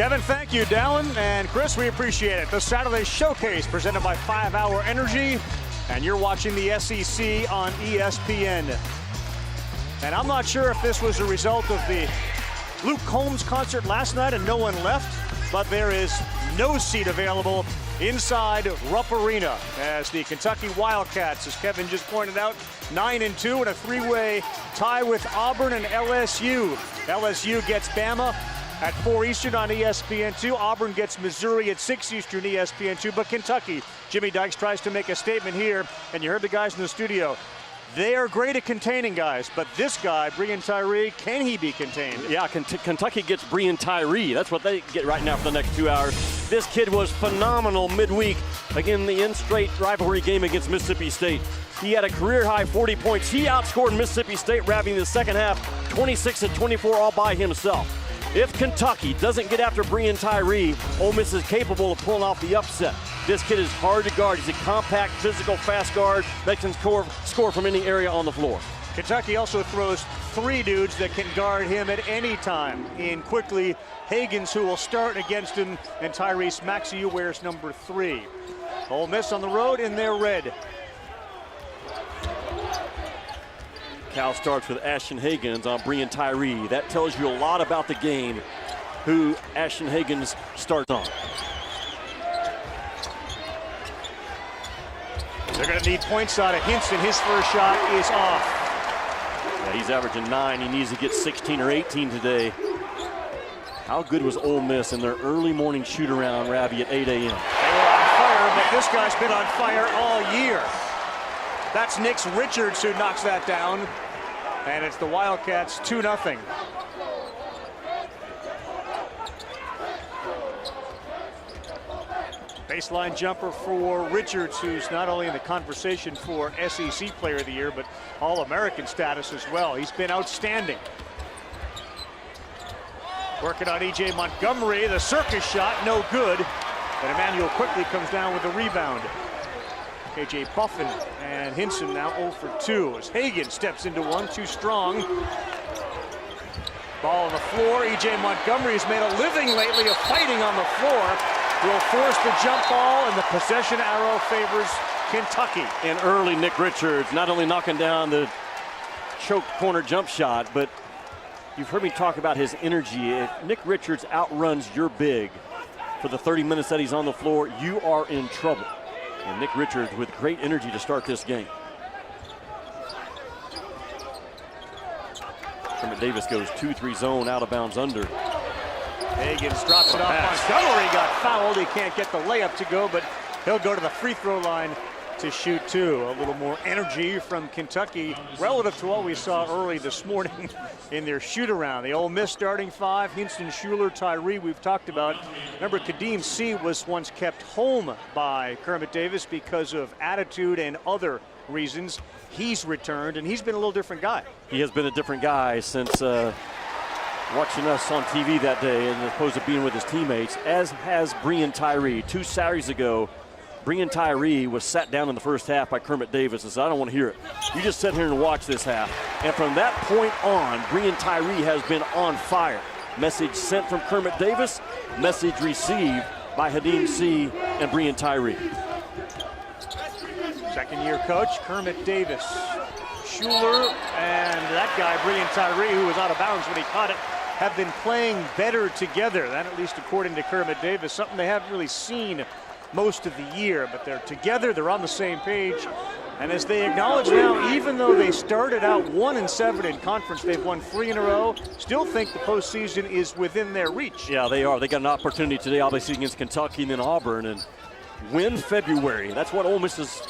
Kevin, thank you. Dallin and Chris, we appreciate it. The Saturday Showcase presented by 5 Hour Energy, and you're watching the SEC on ESPN. And I'm not sure if this was a result of the Luke Combs concert last night and no one left, but there is no seat available inside Rupp Arena as the Kentucky Wildcats, as Kevin just pointed out, 9-2 in a three-way tie with Auburn and LSU. LSU gets Bama at 4 Eastern on ESPN2. Auburn gets Missouri at 6 Eastern ESPN2. But Kentucky, Jimmy Dykes tries to make a statement here, and you heard the guys in the studio. They are great at containing guys, but this guy, Breein Tyree, can he be contained? Yeah, Kentucky gets Breein Tyree. That's what they get right now for the next 2 hours. This kid was phenomenal midweek, again, the in-state rivalry game against Mississippi State. He had a career-high 40 points. He outscored Mississippi State, wrapping the second half 26-24 all by himself. If Kentucky doesn't get after Breein Tyree, Ole Miss is capable of pulling off the upset. This kid is hard to guard. He's a compact, physical, fast guard that can score from any area on the floor. Kentucky also throws 3 dudes that can guard him at any time. In quickly, Hagans, who will start against him, and Tyrese Maxey, who wears number 3. Ole Miss on the road in their red. Cal starts with Ashton Hagans on Breein Tyree. That tells you a lot about the game, who Ashton Hagans starts on. They're going to need points out of Hinson. His first shot is off. Yeah, he's averaging 9. He needs to get 16 or 18 today. How good was Ole Miss in their early morning shoot-around, Ravi, at 8 a.m.? They were on fire, but this guy's been on fire all year. That's Nick Richards who knocks that down, and it's the Wildcats 2-0. Baseline jumper for Richards, who's not only in the conversation for SEC Player of the Year, but All-American status as well. He's been outstanding. Working on E.J. Montgomery, the circus shot, no good. But Emmanuel quickly comes down with the rebound. KJ Buffin and Hinson now 0 for 2 as Hagan steps into one, too strong. Ball on the floor. E.J. Montgomery has made a living lately of fighting on the floor. Will force the jump ball, and the possession arrow favors Kentucky. And early Nick Richards not only knocking down the choke corner jump shot, but you've heard me talk about his energy. If Nick Richards outruns your big for the 30 minutes that he's on the floor, you are in trouble. And Nick Richards with great energy to start this game. Kermit Davis goes 2-3 zone, out of bounds under. Hagans drops it off. Montgomery got fouled. He can't get the layup to go, but he'll go to the free throw line to shoot 2. A little more energy from Kentucky relative to what we saw early this morning in their shoot-around. The Ole Miss starting 5, Hinson, Schuler, Tyree, we've talked about. Remember, Kadeem C. was once kept home by Kermit Davis because of attitude and other reasons. He's returned, and he's been a little different guy. He has been a different guy since watching us on TV that day, as opposed to being with his teammates, as has Breein Tyree. 2 Saturdays ago, Breein Tyree was sat down in the first half by Kermit Davis and said, I don't want to hear it. You just sit here and watch this half. And from that point on, Breein Tyree has been on fire. Message sent from Kermit Davis, message received by Hadim C. and Breein Tyree. Second-year coach, Kermit Davis. Schuler and that guy, Breein Tyree, who was out of bounds when he caught it, have been playing better together. That, at least according to Kermit Davis, something they haven't really seen most of the year, but they're together, they're on the same page. And as they acknowledge now, even though they started out 1-7 in conference, they've won 3 in a row, still think the postseason is within their reach. Yeah, they are. They got an opportunity today, obviously, against Kentucky and then Auburn, and win February. That's what Ole Miss's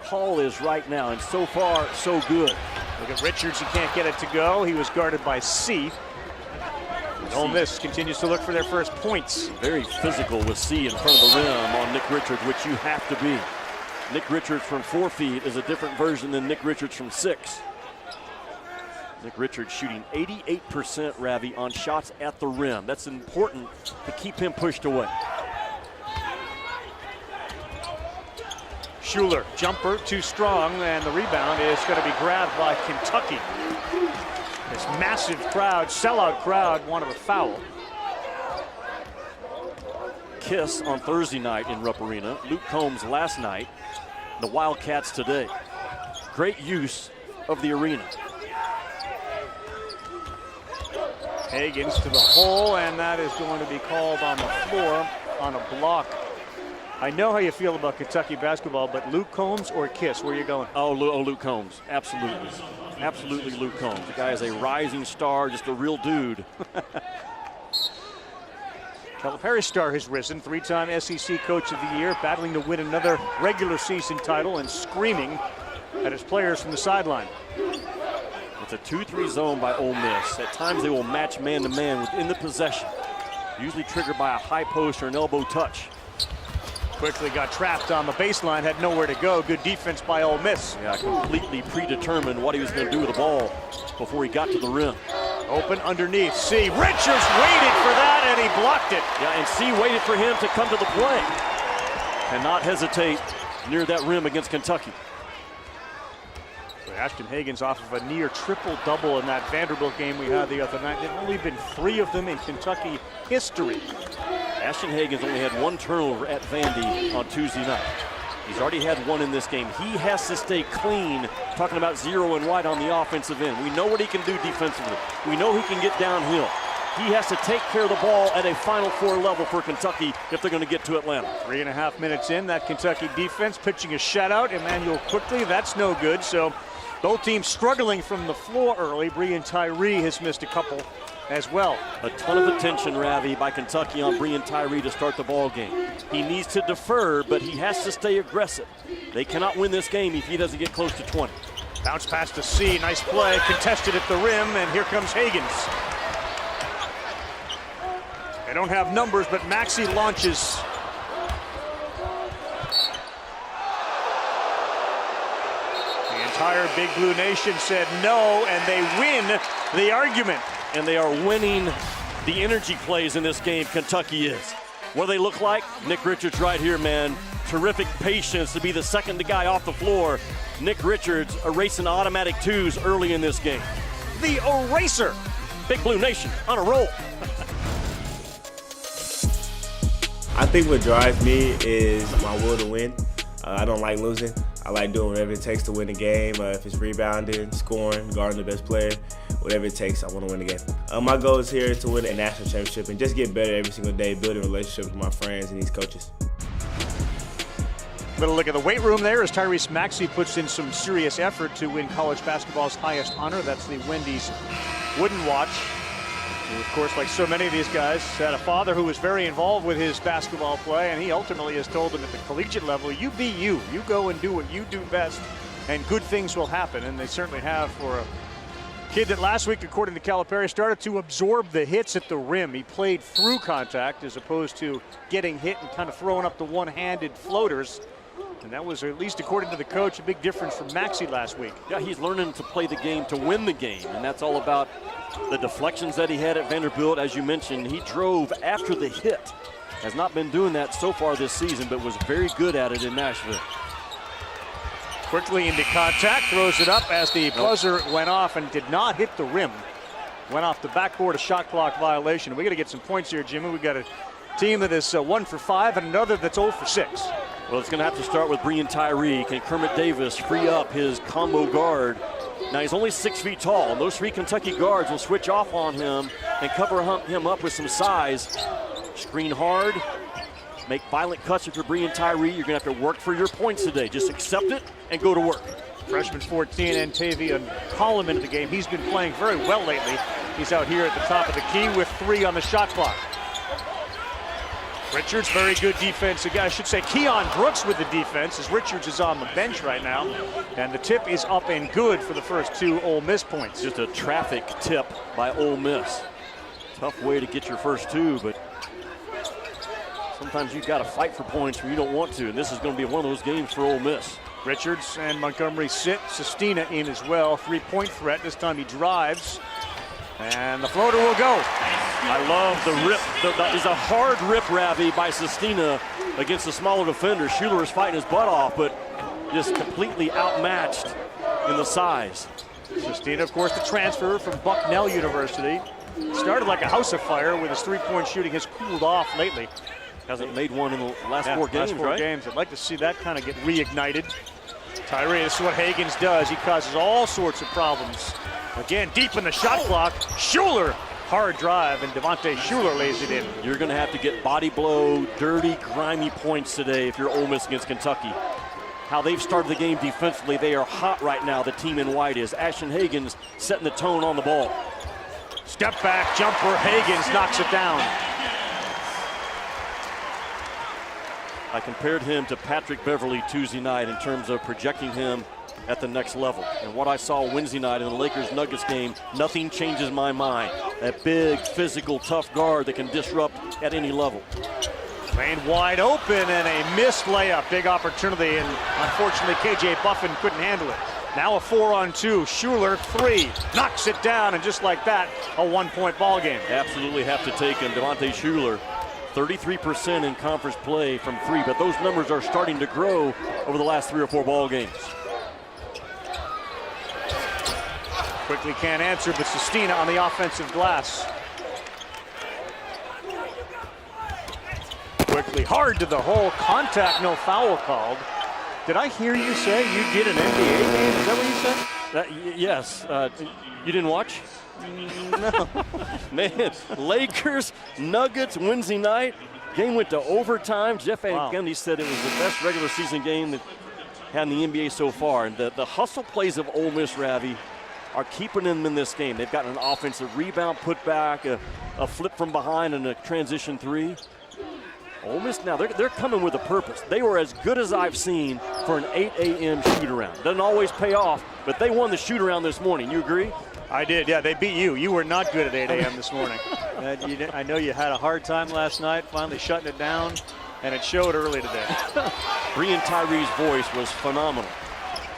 call is right now, and so far, so good. Look at Richards, he can't get it to go. He was guarded by C. And Ole Miss continues to look for their first points. Very physical with C in front of the rim on Nick Richards, which you have to be. Nick Richards from 4 feet is a different version than Nick Richards from 6. Nick Richards shooting 88%, Ravi, on shots at the rim. That's important to keep him pushed away. Schuler, jumper, too strong, and the rebound is going to be grabbed by Kentucky. This massive crowd, sellout crowd, wanted a foul. Kiss on Thursday night in Rupp Arena, Luke Combs last night, the Wildcats today. Great use of the arena. Higgins to the hole, and that is going to be called on the floor on a block. I know how you feel about Kentucky basketball, but Luke Combs or Kiss, where are you going? Oh, Luke Combs, absolutely. Absolutely Luke Combs. The guy is a rising star, just a real dude. Calipari star has risen, three-time SEC Coach of the Year, battling to win another regular season title and screaming at his players from the sideline. It's a 2-3 zone by Ole Miss. At times they will match man-to-man within the possession, usually triggered by a high post or an elbow touch. Quickly got trapped on the baseline, had nowhere to go. Good defense by Ole Miss. Yeah, completely predetermined what he was going to do with the ball before he got to the rim. Open underneath. C. Richards waited for that, and he blocked it. Yeah, and C waited for him to come to the play and not hesitate near that rim against Kentucky. Ashton Higgins off of a near triple-double in that Vanderbilt game we had the other night. There have only been 3 of them in Kentucky history. Ashton Higgins only had 1 turnover at Vandy on Tuesday night. He's already had 1 in this game. He has to stay clean, talking about 0 and right on the offensive end. We know what he can do defensively. We know he can get downhill. He has to take care of the ball at a Final Four level for Kentucky if they're going to get to Atlanta. 3.5 minutes in, that Kentucky defense pitching a shutout. Emmanuel quickly, that's no good. So both teams struggling from the floor early. Breein Tyree has missed a couple as well. A ton of attention, Ravi, by Kentucky on Breein Tyree to start the ball game. He needs to defer, but he has to stay aggressive. They cannot win this game if he doesn't get close to 20. Bounce pass to C, nice play, contested at the rim, and here comes Higgins. They don't have numbers, but Maxey launches. The entire Big Blue Nation said no, and they win the argument. And they are winning the energy plays in this game, Kentucky is. What do they look like? Nick Richards right here, man. Terrific patience to be the second guy off the floor. Nick Richards erasing automatic 2s early in this game. The eraser. Big Blue Nation on a roll. I think what drives me is my will to win. I don't like losing. I like doing whatever it takes to win the game. If it's rebounding, scoring, guarding the best player, whatever it takes, I want to win the game. My goal is here to win a national championship and just get better every single day, building relationships with my friends and these coaches. Little look at the weight room there as Tyrese Maxey puts in some serious effort to win college basketball's highest honor. That's the Wendy's Wooden Watch. And of course, like so many of these guys, had a father who was very involved with his basketball play, and he ultimately has told him at the collegiate level, you be you. You go and do what you do best, and good things will happen. And they certainly have for a kid that last week, according to Calipari, started to absorb the hits at the rim. He played through contact as opposed to getting hit and kind of throwing up the one-handed floaters. And that was, at least according to the coach, a big difference from Maxey last week. Yeah, he's learning to play the game to win the game, and that's all about the deflections that he had at Vanderbilt. As you mentioned, he drove after the hit. Has not been doing that so far this season, but was very good at it in Nashville. Quickly into contact, throws it up as the buzzer went off and did not hit the rim. Went off the backboard, a shot clock violation. We got to get some points here, Jimmy. We got a team that is 1 for 5 and another that's 0 for 6. Well, it's going to have to start with Breein Tyree. Can Kermit Davis free up his combo guard? Now, he's only 6 feet tall, and those 3 Kentucky guards will switch off on him and cover him up with some size. Screen hard, make violent cuts if you're Breein Tyree. You're going to have to work for your points today. Just accept it and go to work. Freshman 14, and Tavian Collum into the game. He's been playing very well lately. He's out here at the top of the key with 3 on the shot clock. Richards, very good defense. I should say Keon Brooks with the defense as Richards is on the bench right now. And the tip is up and good for the first 2 Ole Miss points. Just a traffic tip by Ole Miss. Tough way to get your first 2, but sometimes you've got to fight for points when you don't want to, and this is going to be one of those games for Ole Miss. Richards and Montgomery sit. Sestina in as well. 3-point threat. This time he drives. And the floater will go. I love the rip. That is a hard rip, Ravi, by Sestina against a smaller defender. Schuler is fighting his butt off, but just completely outmatched in the size. Sestina, of course, the transfer from Bucknell University. Started like a house of fire with his 3-point shooting has cooled off lately. Hasn't made one in the last four games, right? I'd like to see that kind of get reignited. Tyree, this is what Hagans does. He causes all sorts of problems. Again, deep in the shot clock. Schuler, hard drive, and Devontae Schuler lays it in. You're going to have to get body blow, dirty, grimy points today if you're Ole Miss against Kentucky. How they've started the game defensively, they are hot right now, the team in white is. Ashton Hagans setting the tone on the ball. Step back jumper, Hagans knocks it down. I compared him to Patrick Beverly Tuesday night in terms of projecting him at the next level. And what I saw Wednesday night in the Lakers-Nuggets game, nothing changes my mind. That big, physical, tough guard that can disrupt at any level. Lane wide open and a missed layup. Big opportunity, and unfortunately KJ Buffin couldn't handle it. Now a 4-on-2. Schuler, 3. Knocks it down, and just like that, a 1-point ball game. Absolutely have to take him. Devontae Schuler, 33% in conference play from 3, but those numbers are starting to grow over the last 3 or 4 ball games. Quickly can't answer, but Sestina on the offensive glass. Quickly hard to the hole, contact, no foul called. Did I hear you say you did an NBA game? Is that what you said? Yes. You didn't watch? No. Man, Lakers, Nuggets, Wednesday night. Game went to overtime. Jeff Van Gundy said it was the best regular season game that had in the NBA so far. And the hustle plays of Ole Miss, Ravi, are keeping them in this game. They've got an offensive rebound, put back, a flip from behind, and a transition 3. Ole Miss now, they're coming with a purpose. They were as good as I've seen for an 8 a.m. shoot-around. Doesn't always pay off, but they won the shoot-around this morning. You agree? I did, yeah. They beat you. You were not good at 8 a.m. this morning. I know you had a hard time last night, finally shutting it down, and it showed early today. Breein Tyree's voice was phenomenal.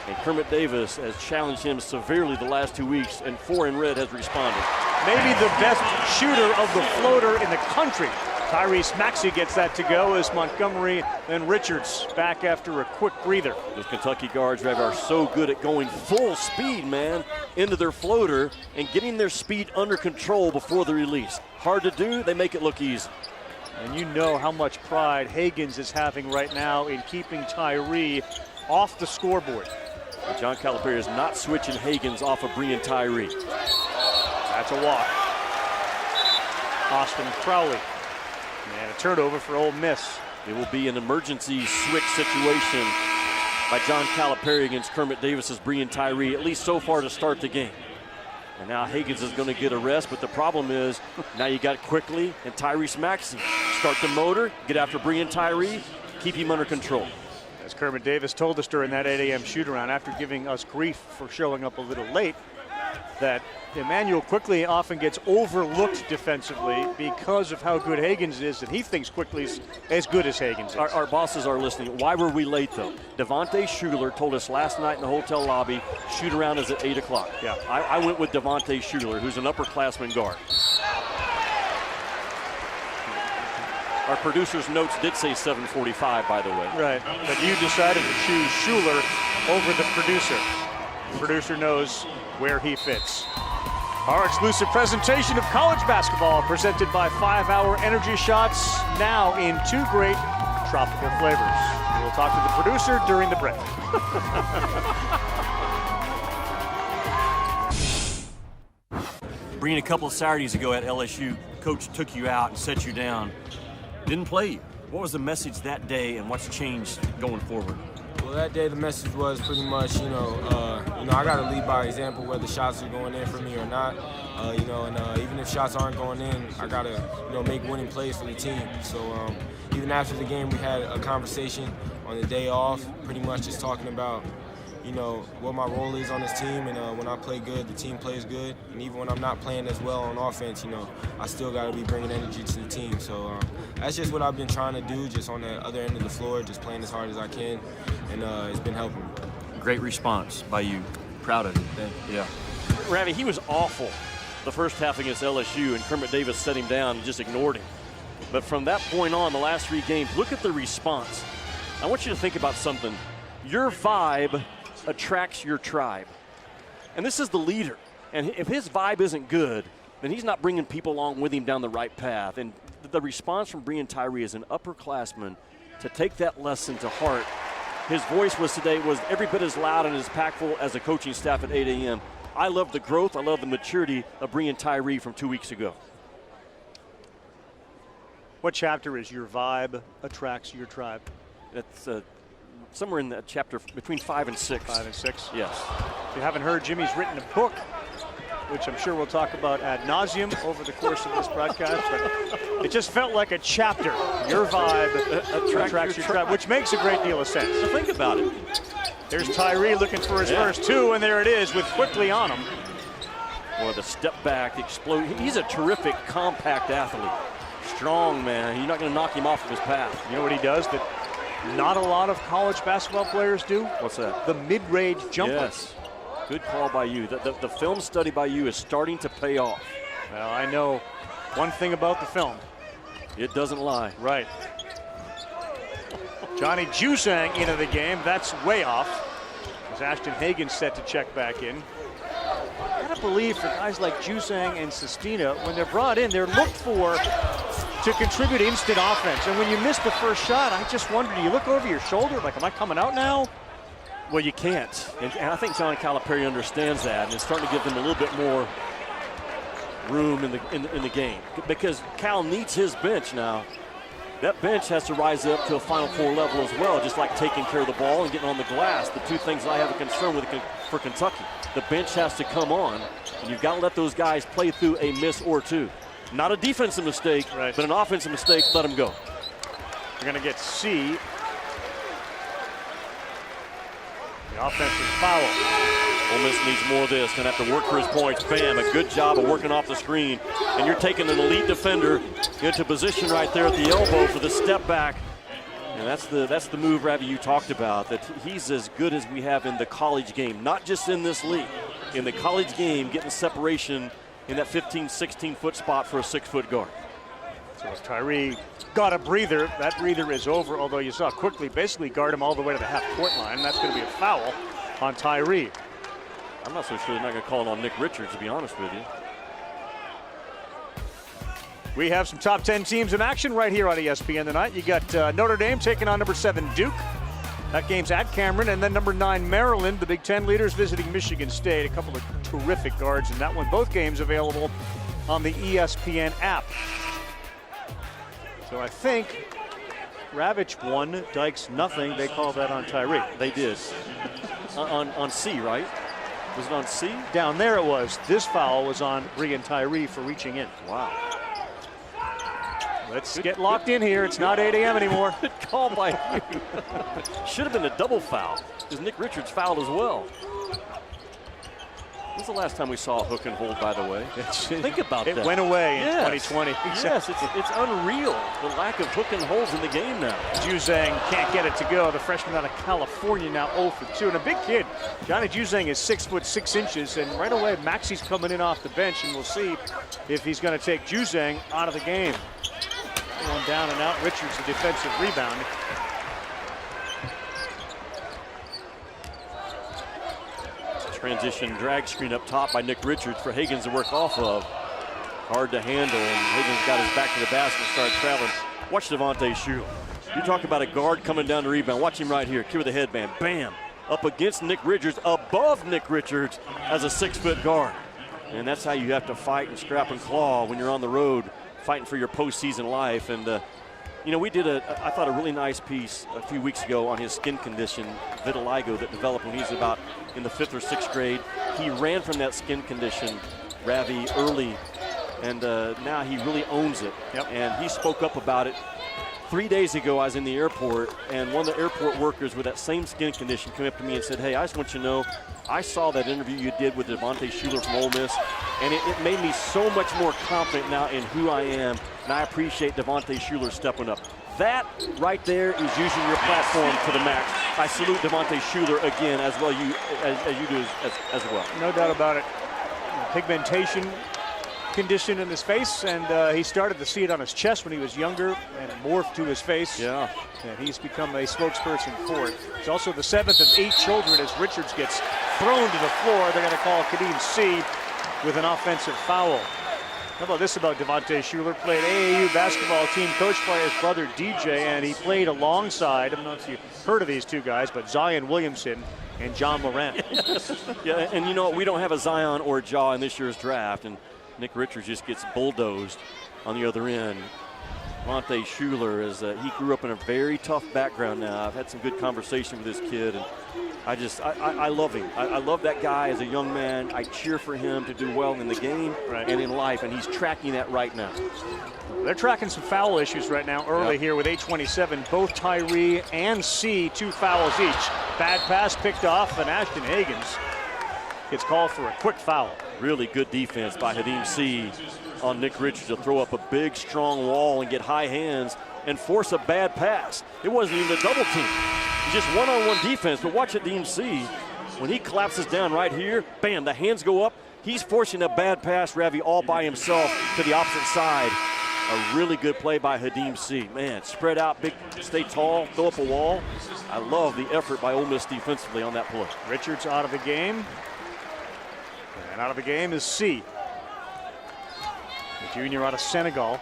And Kermit Davis has challenged him severely the last 2 weeks, and 4 in red has responded. Maybe the best shooter of the floater in the country. Tyrese Maxey gets that to go as Montgomery and Richards back after a quick breather. Those Kentucky guards, Rev, are so good at going full speed, man, into their floater and getting their speed under control before the release. Hard to do, they make it look easy. And you know how much pride Hagans is having right now in keeping Tyree off the scoreboard. And John Calipari is not switching Hagans off of Breein Tyree. That's a walk. Austin Crowley. And a turnover for Ole Miss. It will be an emergency switch situation by John Calipari against Kermit Davis's Breein Tyree, at least so far to start the game. And now Hagans is going to get a rest, but the problem is now you got Quickly and Tyrese Maxey. Start the motor, get after Breein Tyree, keep him under control. As Kermit Davis told us during that 8 a.m. shoot-around, after giving us grief for showing up a little late, that Emmanuel Quickly often gets overlooked defensively because of how good Hagans is, and he thinks Quickly's as good as Hagans is. Our bosses are listening. Why were we late, though? Devontae Schuler told us last night in the hotel lobby, shoot-around is at 8 o'clock. Yeah. I went with Devontae Schuler, who's an upperclassman guard. Our producer's notes did say 7:45, by the way. Right, but you decided to choose Schuler over the producer. The producer knows where he fits. Our exclusive presentation of college basketball presented by 5-Hour Energy Shots, now in 2 great tropical flavors. We'll talk to the producer during the break. Breein, a couple of Saturdays ago at LSU, coach took you out and set you down. Didn't play you. What was the message that day and what's changed going forward? Well, that day the message was pretty much, I got to lead by example whether shots are going in for me or not. Even if shots aren't going in, I got to, make winning plays for the team. So even after the game, we had a conversation on the day off, pretty much just talking about, what my role is on this team. And when I play good, the team plays good. And even when I'm not playing as well on offense, I still got to be bringing energy to the team. So that's just what I've been trying to do, just on the other end of the floor, just playing as hard as I can. And it's been helping me. Great response by you. Proud of you. Thank you. Yeah. Ravi, he was awful the first half against LSU, and Kermit Davis set him down and just ignored him. But from that point on, the last 3 games, look at the response. I want you to think about something. Your vibe attracts your tribe. And this is the leader. And if his vibe isn't good, then he's not bringing people along with him down the right path. And the response from Brian Tyree as an upperclassman to take that lesson to heart. His voice was every bit as loud and as impactful as the coaching staff at 8 a.m. I love the growth. I love the maturity of Brian Tyree from 2 weeks ago. What chapter is Your Vibe Attracts Your Tribe? That's somewhere in that chapter between 5 and 6. 5 and 6? Yes. If you haven't heard, Jimmy's written a book, which I'm sure we'll talk about ad nauseum over the course of this broadcast, but it just felt like a chapter. Your Vibe Attracts Your Tribe, which makes a great deal of sense. So think about it. There's Tyree looking for his first 2, and there it is with quickly on him. Boy, the step back, the explosion. He's a terrific, compact athlete. Strong, man. You're not going to knock him off of his path. You know what he does that not a lot of college basketball players do? What's that? The mid-range jumper. Yes. Good call by you. The film study by you is starting to pay off. Well, I know one thing about the film. It doesn't lie. Right. Johnny Juzang into the game. That's way off. As Ashton Hagen set to check back in. I gotta believe for guys like Juzang and Sestina, when they're brought in, they're looked for to contribute instant offense. And when you miss the first shot, I just wonder, do you look over your shoulder like, am I coming out now? Well, you can't. And I think John Calipari understands that, and it's starting to give them a little bit more room in the game. Because Cal needs his bench now. That bench has to rise up to a Final Four level as well, just like taking care of the ball and getting on the glass. The two things I have a concern with for Kentucky. The bench has to come on, and you've got to let those guys play through a miss or two. Not a defensive mistake, right, but an offensive mistake, let them go. You're going to get C. The offensive foul. Ole Miss needs more of this. Going to have to work for his points. Bam, a good job of working off the screen. And you're taking an elite defender into position right there at the elbow for the step back. And that's the move, Ravi, you talked about, that he's as good as we have in the college game, not just in this league. In the college game, getting separation in that 15, 16-foot spot for a 6-foot guard. So as Tyree got a breather, that breather is over, although you saw quickly basically guard him all the way to the half-court line. That's going to be a foul on Tyree. I'm not so sure they're not going to call it on Nick Richards, to be honest with you. We have some top 10 teams in action right here on ESPN tonight. You got Notre Dame taking on number 7 Duke. That game's at Cameron. And then number 9 Maryland, the Big Ten leaders, visiting Michigan State. A couple of terrific guards in that one. Both games available on the ESPN app. So I think Ravitch won, Dykes nothing. They call that on Tyree. They did. on C, right? Was it on C? Down there it was. This foul was on Brian Tyree for reaching in. Wow. Let's get locked in here. It's not 8 a.m. anymore. Good call by you. Should have been a double foul, because Nick Richards fouled as well. When's the last time we saw a hook and hold, by the way? Think about that. It went away in 2020. Yes, it's unreal, the lack of hook and holds in the game now. Juzang can't get it to go. The freshman out of California now 0 for 2. And a big kid. Johnny Juzang is 6'6", and right away Maxi's coming in off the bench, and we'll see if he's going to take Juzang out of the game. One down and out. Richards, the defensive rebound. Transition drag screen up top by Nick Richards for Higgins to work off of. Hard to handle, and Higgins got his back to the basket and started traveling. Watch Devontae Shuler. You talk about a guard coming down the rebound. Watch him right here. Kid with the headband. Bam. Up against Nick Richards, above Nick Richards as a 6-foot guard. And that's how you have to fight and scrap and claw when you're on the road, fighting for your postseason life. And you know, we did I thought a really nice piece a few weeks ago on his skin condition, vitiligo, that developed when he was about in the 5th or 6th grade. He ran from that skin condition, Ravi, early, and now he really owns it. Yep. And he spoke up about it. 3 days ago, I was in the airport, and one of the airport workers with that same skin condition came up to me and said, "Hey, I just want you to know, I saw that interview you did with Devontae Shuler from Ole Miss, and it made me so much more confident now in who I am, and I appreciate Devontae Shuler stepping up." That right there is using your platform to the max. I salute Devontae Shuler again, as well as you do as well. No doubt about it. Pigmentation condition in his face, and he started to see it on his chest when he was younger, and it morphed to his face. Yeah. And he's become a spokesperson for it. He's also the 7th of 8 children as Richards gets thrown to the floor. They're going to call Kadeem C with an offensive foul. How about this about Devontae Shuler? Played AAU basketball team, coached by his brother DJ, and he played alongside, I don't know if you've heard of these two guys, but Zion Williamson and John Morant. Yeah, and you know what? We don't have a Zion or a Ja in this year's draft, and Nick Richards just gets bulldozed on the other end. Devontae Shuler he grew up in a very tough background now. I've had some good conversation with this kid, and I love him. I love that guy as a young man. I cheer for him to do well in the game and in life, and he's tracking that right now. They're tracking some foul issues right now early here with 8:27. Both Tyree and C, 2 fouls each. Bad pass picked off, and Ashton Hagans gets called for a quick foul. Really good defense by Hadim C on Nick Richards to throw up a big, strong wall and get high hands and force a bad pass. It wasn't even a double team. It's just one-on-one defense. But watch Hadim C. When he collapses down right here, bam, the hands go up. He's forcing a bad pass, Ravi, all by himself to the opposite side. A really good play by Hadim C. Man, spread out, big, stay tall, throw up a wall. I love the effort by Ole Miss defensively on that play. Richards out of the game. And out of the game is C. The junior out of Senegal.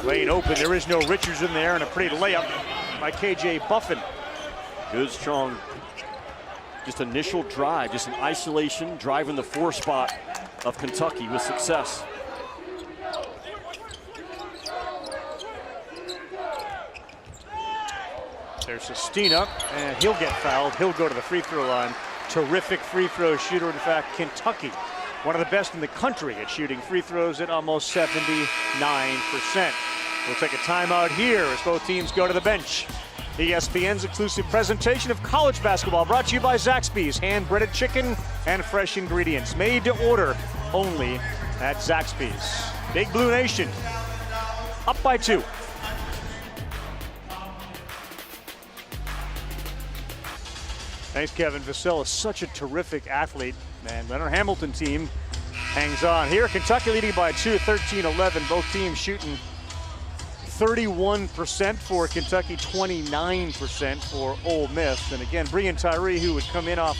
Lane open, there is no Richards in there, and a pretty layup by KJ Buffin. Good, strong, just initial drive, just an isolation, driving the 4 spot of Kentucky with success. There's Sestina, and he'll get fouled. He'll go to the free throw line. Terrific free throw shooter. In fact, Kentucky, one of the best in the country at shooting free throws at almost 79%. We'll take a timeout here as both teams go to the bench. ESPN's exclusive presentation of college basketball brought to you by Zaxby's. Hand-breaded chicken and fresh ingredients made to order only at Zaxby's. Big Blue Nation up by 2. Thanks, Kevin. Vassell is such a terrific athlete, man. Leonard Hamilton team hangs on. Here, Kentucky leading by 2, 13-11. Both teams shooting 31% for Kentucky, 29% for Ole Miss. And again, Brian Tyree, who would come in off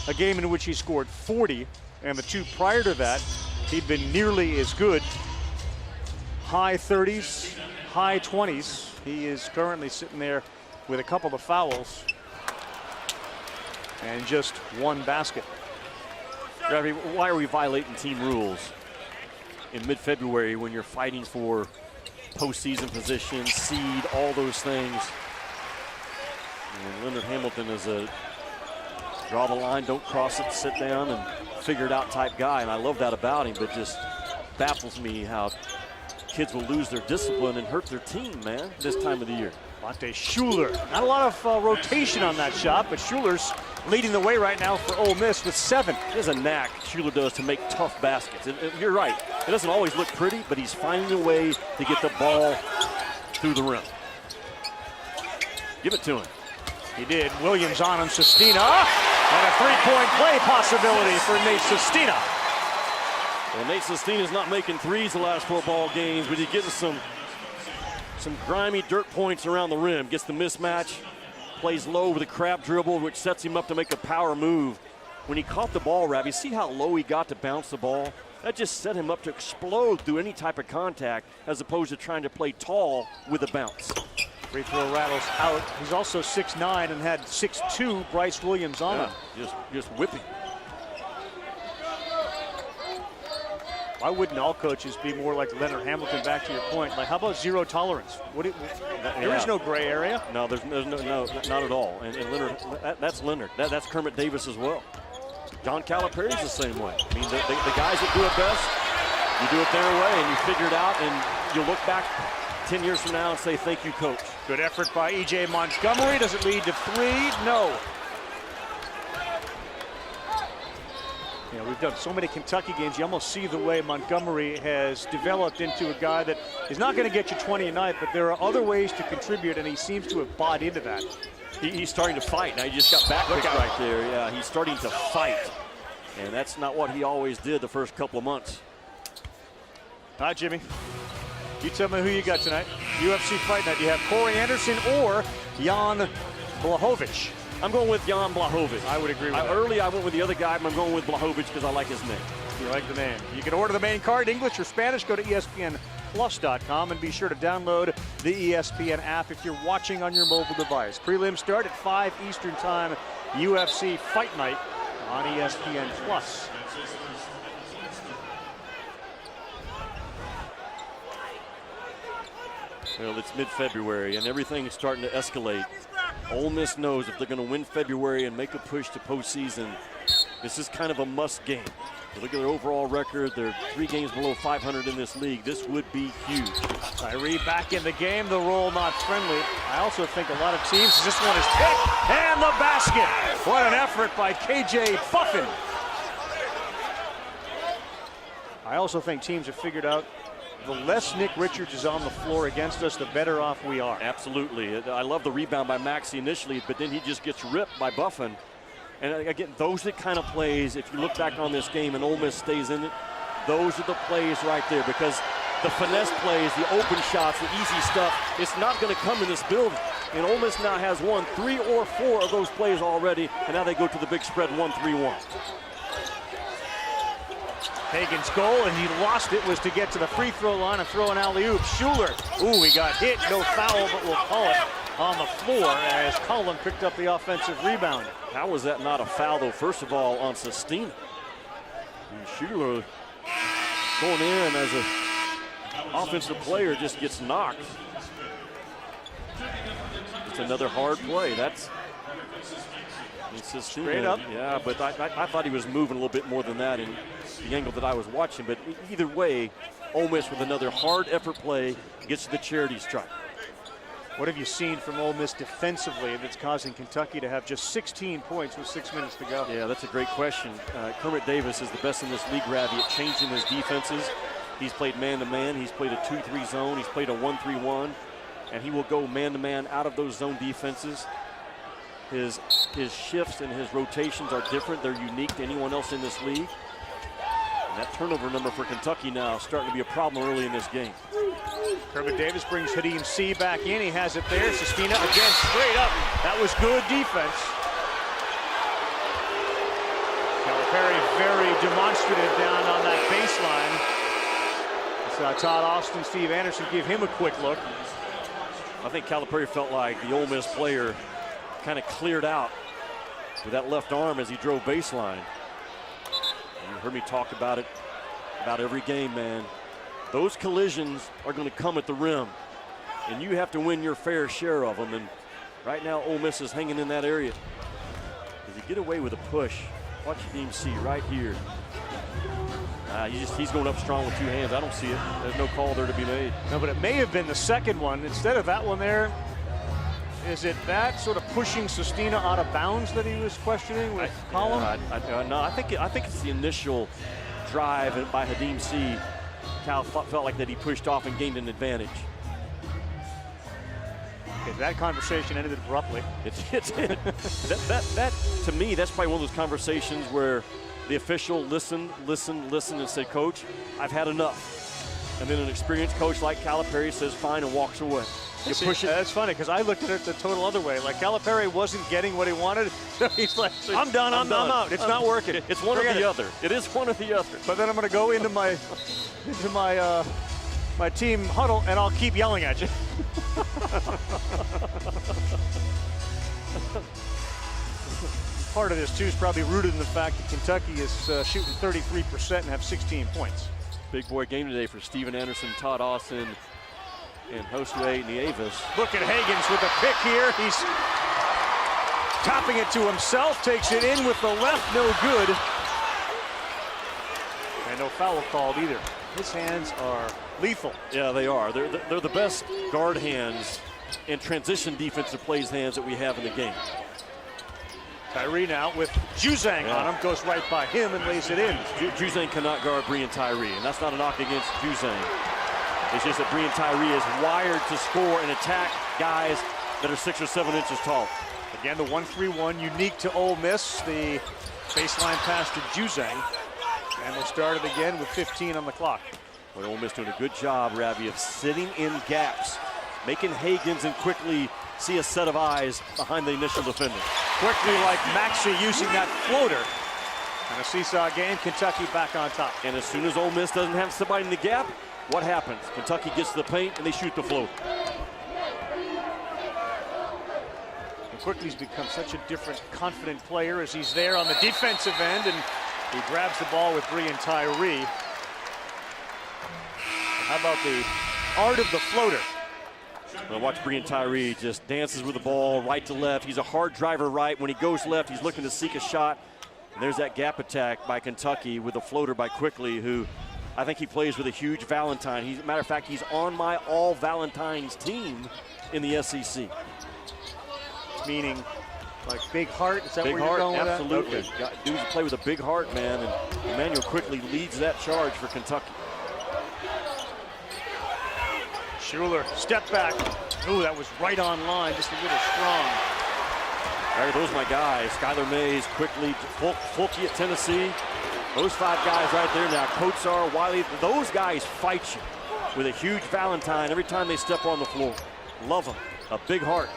a game in which he scored 40, and the 2 prior to that, he'd been nearly as good. High 30s, high 20s. He is currently sitting there with a couple of fouls and just 1 basket. Ravi, why are we violating team rules in mid-February when you're fighting for postseason position, seed, all those things? And Leonard Hamilton is a draw the line, don't cross it, sit down, and figure it out type guy, and I love that about him, but just baffles me how kids will lose their discipline and hurt their team, man, this time of the year. Devontae Shuler. Not a lot of rotation on that shot, but Shuler's leading the way right now for Ole Miss with 7. There's a knack Shuler does to make tough baskets. You're right. It doesn't always look pretty, but he's finding a way to get the ball through the rim. Give it to him. He did. Williams on him. Sestina. And a 3-point play possibility for Nate Sestina. Well, Nate Sestina's not making threes the last 4 ball games, but he's getting some grimy dirt points around the rim. Gets the mismatch, plays low with a crab dribble, which sets him up to make a power move. When he caught the ball, Ravi, see how low he got to bounce the ball? That just set him up to explode through any type of contact, as opposed to trying to play tall with a bounce. Free throw rattles out. He's also 6'9" and had 6'2" Bryce Williams on him. Just whipping. Why wouldn't all coaches be more like Leonard Hamilton, back to your point? Like, how about zero tolerance? There is no gray area. No, there's no, not at all. And Leonard, that's Leonard. That's Kermit Davis as well. John Calipari's the same way. I mean, the guys that do it best, you do it their way, and you figure it out, and you'll look back 10 years from now and say, thank you, coach. Good effort by E.J. Montgomery. Does it lead to 3? No. You know, we've done so many Kentucky games, you almost see the way Montgomery has developed into a guy that is not going to get you 20 a night, but there are other ways to contribute, and he seems to have bought into that. He's starting to fight. Now he just got back right there. Yeah, he's starting to fight. And that's not what he always did the first couple of months. All right, Jimmy. You tell me who you got tonight. UFC Fight Night. You have Corey Anderson or Jan Blachowicz. I'm going with Jan Blachowicz. I would agree with that. Early, I went with the other guy, but I'm going with Blachowicz because I like his name. You like the name. You can order the main card, English or Spanish. Go to ESPNplus.com and be sure to download the ESPN app if you're watching on your mobile device. Prelims start at 5 Eastern Time. UFC Fight Night on ESPN Plus. Well, it's mid-February, and everything is starting to escalate. Ole Miss knows if they're going to win February and make a push to postseason, this is kind of a must game. You look at their overall record, they're 3 games below 500 in this league. This would be huge. Tyree back in the game, the roll not friendly. I also think a lot of teams just want his pick, and the basket. What an effort by KJ Buffin. I also think teams have figured out the less Nick Richards is on the floor against us, the better off we are. Absolutely. I love the rebound by Maxey initially, but then he just gets ripped by Buffin. And again, those are the kind of plays, if you look back on this game and Ole Miss stays in it, those are the plays right there, because the finesse plays, the open shots, the easy stuff, it's not going to come in this building. And Ole Miss now has won 3 or 4 of those plays already, and now they go to the big spread 1-3-1. Hagen's goal, and he lost it, was to get to the free throw line and throw an alley-oop. Schuler, ooh, he got hit, no foul, but we'll call it on the floor as Cullen picked up the offensive rebound. How was that not a foul, though? First of all, on Sestina. And Schuler going in as an offensive player just gets knocked. It's another hard play. That's Sestina. Straight up. Yeah, but I thought he was moving a little bit more than that in the angle that I was watching. But either way, Ole Miss with another hard effort play gets to the charity stripe. What have you seen from Ole Miss defensively that's causing Kentucky to have just 16 points with 6 minutes to go? Yeah, that's a great question. Kermit Davis is the best in this league, Ravi, at changing his defenses. He's played man-to-man. He's played a 2-3 zone. He's played a 1-3-1. And he will go man-to-man out of those zone defenses. His shifts and his rotations are different. They're unique to anyone else in this league. And that turnover number for Kentucky now is starting to be a problem early in this game. Kermit Davis brings Hadim C back in. He has it there. Sestina again straight up. That was good defense. Calipari very demonstrative down on that baseline. Saw Todd Austin, Steve Anderson give him a quick look. I think Calipari felt like the Ole Miss player kind of cleared out with that left arm as he drove baseline. And you heard me talk about it about every game, man. Those collisions are going to come at the rim, and you have to win your fair share of them. And right now, Ole Miss is hanging in that area. Does he get away with a push? Watch Hadim C right here. He's going up strong with 2 hands. I don't see it. There's no call there to be made. No, but it may have been the second one. Instead of that one there, is it that sort of pushing Sestina out of bounds that he was questioning with Collin? No, I think it's the initial drive by Hadim C. Cal felt like that he pushed off and gained an advantage. Okay, that conversation ended abruptly. That to me, that's probably one of those conversations where the official listened and said, "Coach, I've had enough." And then an experienced coach like Calipari says, "Fine," and walks away. You push it. That's funny because I looked at it the total other way. Like Calipari wasn't getting what he wanted, so he's like, "I'm done. I'm out. It's not working." It's one or the other. It is one or the other. But then I'm going to go into my my team huddle and I'll keep yelling at you. Part of this too is probably rooted in the fact that Kentucky is shooting 33% and have 16 points. Big boy game today for Steven Anderson, Todd Austin, and Josue Nieves. Look at Hagens with a pick here. He's tapping it to himself, takes it in with the left, no good. And no foul called either. His hands are lethal. Yeah, they are. They're the best guard hands and transition defensive plays hands that we have in the game. Tyree now with Juzang on him, goes right by him and lays it in. Juzang cannot guard Breein Tyree, and that's not a knock against Juzang. It's just that Breein Tyree is wired to score and attack guys that are 6 or 7 inches tall. Again, the 1-3-1 unique to Ole Miss. The baseline pass to Juzang. And we'll start it again with 15 on the clock. Well, Ole Miss doing a good job, Ravi, of sitting in gaps, making Hagens and quickly see a set of eyes behind the initial defender. Quickly like Maxey using that floater. And a seesaw game, Kentucky back on top. And as soon as Ole Miss doesn't have somebody in the gap, what happens? Kentucky gets to the paint and they shoot the float. And Quickly's become such a different, confident player as he's there on the defensive end, and he grabs the ball with Breein Tyree. How about the art of the floater? Well, watch Breein Tyree just dances with the ball right to left. He's a hard driver right. When he goes left, he's looking to seek a shot. And there's that gap attack by Kentucky with a floater by Quickly, who I think he plays with a huge Valentine. Matter of fact, he's on my all Valentines team in the SEC. Meaning, like big heart? Is that big where heart, you're going with absolutely. that? Okay. Got dudes that play with a big heart, man, and Emmanuel Quickly leads that charge for Kentucky. Schuler, step back. Ooh, that was right on line, just a little strong. All right, those are my guys. Skylar Mays, Quickly, Fulke at Tennessee. Those 5 guys right there now. Kotsar, Wiley, those guys fight you with a huge Valentine every time they step on the floor. Love them. A big heart.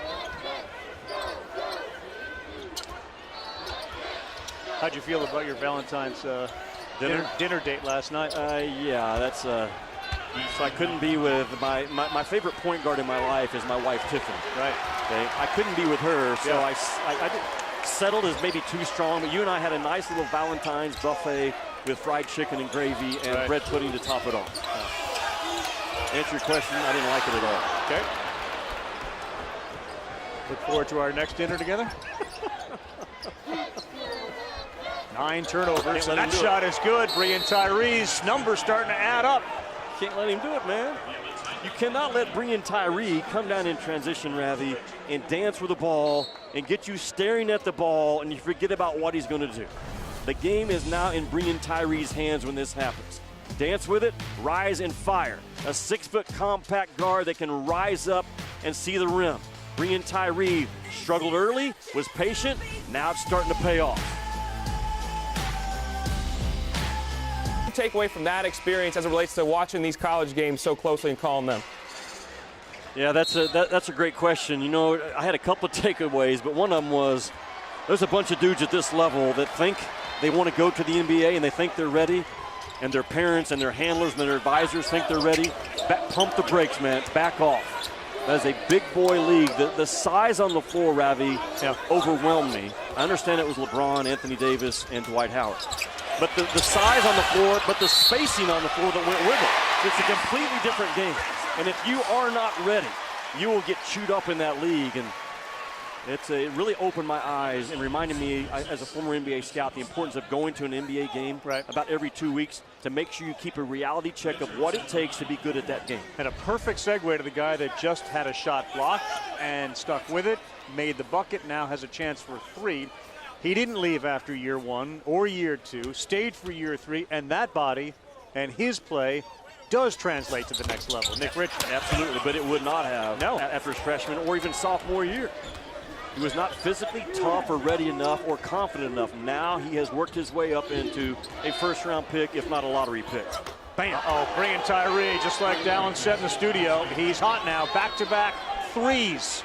How'd you feel about your Valentine's dinner date last night? Yeah, that's so I couldn't be with my favorite point guard in my life is my wife Tiffany. Right. Okay, I couldn't be with her, so Yeah. I settled as maybe too strong. But you and I had a nice little Valentine's buffet with fried chicken and gravy and Right. bread pudding to top it off. Answer your question, I didn't like it at all. Okay. Look forward to our next dinner together. 9 turnovers, and that shot is good. Breein Tyree's numbers starting to add up. Can't let him do it, man. You cannot let Breein Tyree come down in transition, Ravi, and dance with the ball and get you staring at the ball and you forget about what he's going to do. The game is now in Breein Tyree's hands when this happens. Dance with it, rise and fire. A 6-foot compact guard that can rise up and see the rim. Breein Tyree struggled early, was patient, now it's starting to pay off. Take away from that experience as it relates to watching these college games so closely and calling them? Yeah, that's a great question. You know, I had a couple of takeaways, but one of them was there's a bunch of dudes at this level that think they want to go to the NBA and they think they're ready, and their parents and their handlers and their advisors think they're ready. Pump the brakes, man. Back off. That is a big boy league. The size on the floor, Ravi, overwhelmed me. I understand it was LeBron, Anthony Davis, and Dwight Howard. But the size on the floor, but the spacing on the floor that went with it. It's a completely different game. And if you are not ready, you will get chewed up in that league. And it really opened my eyes and reminded me, as a former NBA scout, the importance of going to an NBA game about every 2 weeks to make sure you keep a reality check of what it takes to be good at that game. And a perfect segue to the guy that just had a shot blocked and stuck with it, made the bucket, now has a chance for 3. He didn't leave after year 1 or year 2, stayed for year 3, and that body and his play does translate to the next level. Nick Richards. Absolutely, but it would not have after his freshman or even sophomore year. He was not physically tough or ready enough or confident enough. Now he has worked his way up into a first-round pick, if not a lottery pick. Bam. Breein Tyree, just like Dallin said in the studio, he's hot now. Back-to-back threes.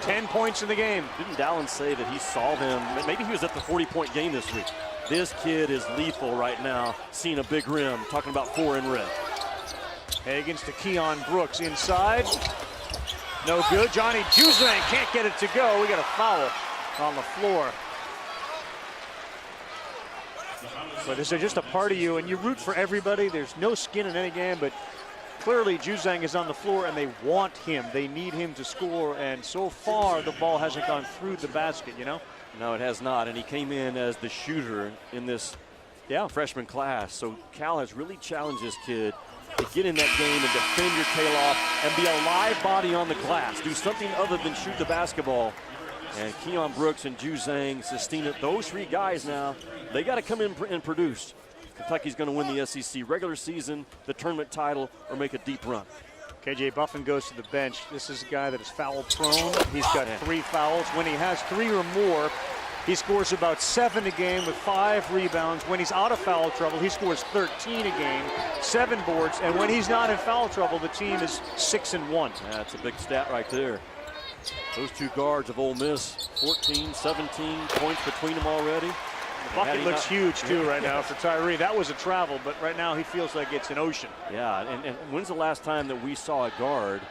10 points in the game. Didn't Dallin say that he saw them? Maybe he was at the 40-point game this week. This kid is lethal right now, seeing a big rim, talking about 4 in red. Higgins to Keon Brooks inside. No good. Johnny Juzang can't get it to go. We got a foul on the floor. But this is just a part of you, and you root for everybody. There's no skin in any game, but clearly Juzang is on the floor, and they want him. They need him to score, and so far the ball hasn't gone through the basket, you know? No, it has not, and he came in as the shooter in this freshman class. So Cal has really challenged this kid to get in that game and defend your tail off and be a live body on the glass. Do something other than shoot the basketball. And Keon Brooks and Juzang, Sestina, those 3 guys now, they got to come in and produce. Kentucky's going to win the SEC regular season, the tournament title, or make a deep run. KJ Buffin goes to the bench. This is a guy that is foul prone. He's got 3 fouls. When he has 3 or more, he scores about 7 a game with 5 rebounds. When he's out of foul trouble, he scores 13 a game, 7 boards. And when he's not in foul trouble, the team is 6-1. That's a big stat right there. Those two guards of Ole Miss, 14, 17 points between them already. Bucket looks huge, too, right now for Tyree. That was a travel, but right now he feels like it's an ocean. Yeah, and when's the last time that we saw a guard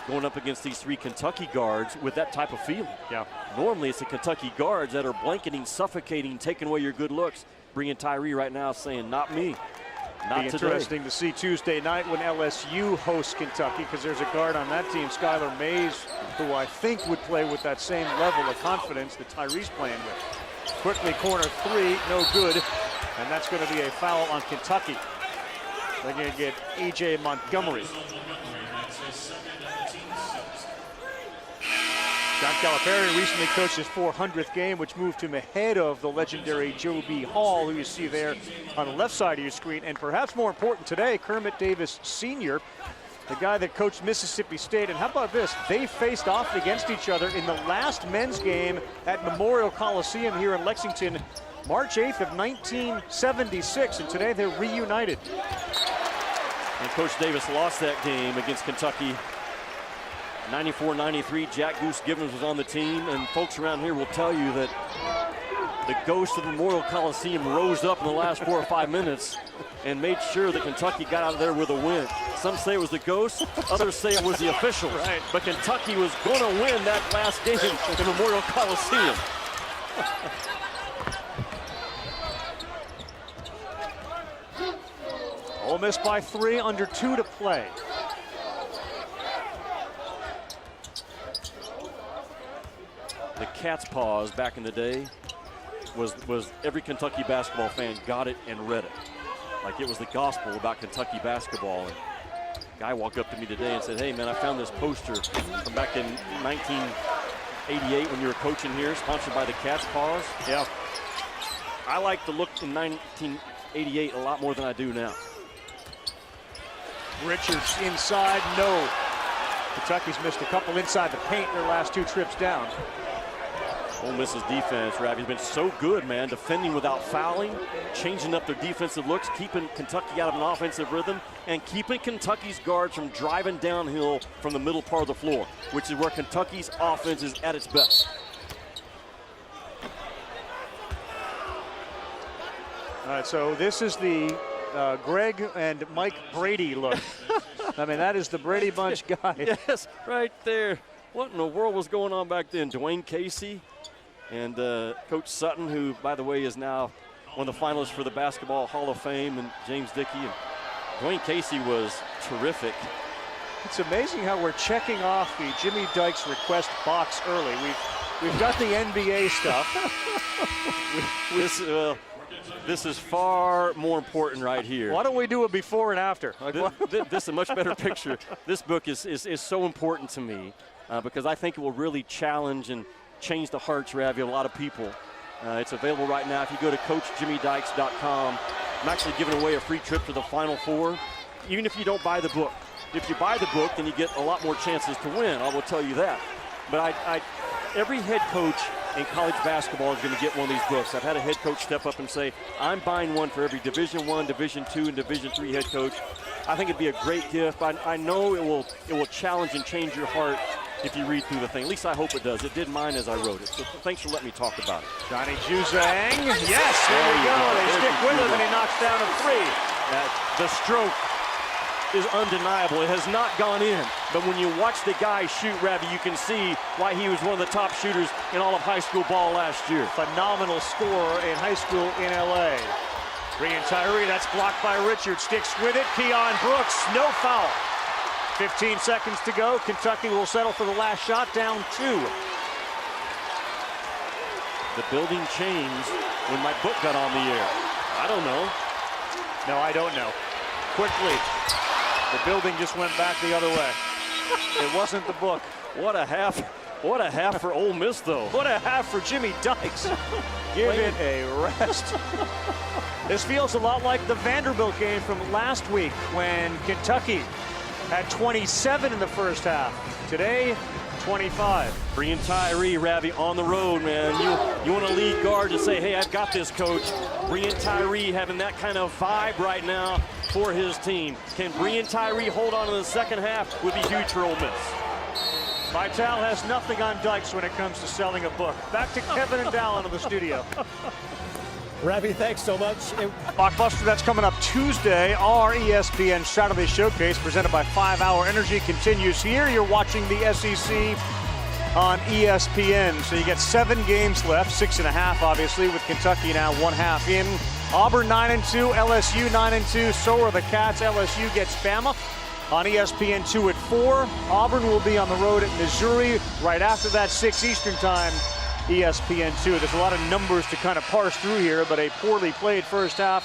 going up against these three Kentucky guards with that type of feeling? Yeah. Normally it's the Kentucky guards that are blanketing, suffocating, taking away your good looks. Bringing Tyree right now saying, not me, not Be today. interesting to see Tuesday night when LSU hosts Kentucky, because there's a guard on that team, Skylar Mays, who I think would play with that same level of confidence that Tyree's playing with. Quickly, corner three, no good. And that's going to be a foul on Kentucky. They're going to get E.J. Montgomery. John Calipari recently coached his 400th game, which moved him ahead of the legendary Joe B. Hall, who you see there on the left side of your screen. And perhaps more important today, Kermit Davis Sr., the guy that coached Mississippi State. And how about this? They faced off against each other in the last men's game at Memorial Coliseum here in Lexington, March 8th of 1976, and today they're reunited. And Coach Davis lost that game against Kentucky. 94-93, Jack Goose Givens was on the team, and folks around here will tell you that the ghost of Memorial Coliseum rose up in the last 4 or 5 minutes and made sure that Kentucky got out of there with a win. Some say it was the ghost, others say it was the officials. Right. But Kentucky was going to win that last game in Memorial Coliseum. Ole Miss by 3, under 2 to play. The cat's paws back in the day was every Kentucky basketball fan got it and read it. Like it was the gospel about Kentucky basketball. And a guy walked up to me today and said, hey man, I found this poster from back in 1988 when you were coaching here, sponsored by the Cat's Paws. Yeah. I like the look in 1988 a lot more than I do now. Richards inside, no. Kentucky's missed a couple inside the paint their last 2 trips down. Ole Miss's defense, Ravi, has been so good, man, defending without fouling, changing up their defensive looks, keeping Kentucky out of an offensive rhythm, and keeping Kentucky's guards from driving downhill from the middle part of the floor, which is where Kentucky's offense is at its best. All right, so this is the Greg and Mike Brady look. I mean, that is the Brady Bunch guy. Yes, right there. What in the world was going on back then? Dwayne Casey and Coach Sutton, who, by the way, is now one of the finalists for the Basketball Hall of Fame, and James Dickey. And Dwayne Casey was terrific. It's amazing how we're checking off the Jimmy Dykes request box early. We've got the NBA stuff. This is far more important right here. Why don't we do a before and after? This is a much better picture. This book is so important to me because I think it will really challenge and change the hearts, Ravi, of a lot of people. It's available right now. If you go to CoachJimmyDykes.com, I'm actually giving away a free trip to the Final Four, even if you don't buy the book. If you buy the book, then you get a lot more chances to win. I will tell you that. But every head coach in college basketball is going to get one of these books. I've had a head coach step up and say, I'm buying one for every Division I, Division II, and Division III head coach. I think it'd be a great gift. I know it will challenge and change your heart if you read through the thing. At least I hope it does. It did mine as I wrote it. So thanks for letting me talk about it. Johnny Juzang. Yes, there we go. They stick with him, and he knocks down a 3. The stroke is undeniable. It has not gone in. But when you watch the guy shoot, Ravi, you can see why he was one of the top shooters in all of high school ball last year. Phenomenal scorer in high school in L.A. Bringing Tyree, that's blocked by Richard. Sticks with it, Keon Brooks, no foul. 15 seconds to go. Kentucky will settle for the last shot, down 2. The building changed when my book got on the air. I don't know. No, I don't know. Quickly, the building just went back the other way. It wasn't the book. What a half. What a half for Ole Miss, though. What a half for Jimmy Dykes. Give it a rest. This feels a lot like the Vanderbilt game from last week when Kentucky had 27 in the first half. Today, 25. Bringing Tyree, Ravi, on the road, man. You want a lead guard to say, hey, I've got this, coach. Bringing Tyree having that kind of vibe right now for his team. Can Bree and Tyree hold on in the second half would be huge for Ole Miss. Vitale has nothing on Dykes when it comes to selling a book. Back to Kevin and Dallin in the studio. Ravi, thanks so much. Blockbuster, that's coming up Tuesday. Our ESPN Saturday Showcase presented by 5 Hour Energy continues here. You're watching the SEC on ESPN. So you get 7 games left, 6.5 obviously, with Kentucky now 1/2 in. Auburn 9-2, LSU 9-2. So are the Cats. LSU gets Bama on ESPN 2 at 4. Auburn will be on the road at Missouri right after that, 6 Eastern time. ESPN 2. There's a lot of numbers to kind of parse through here, but a poorly played first half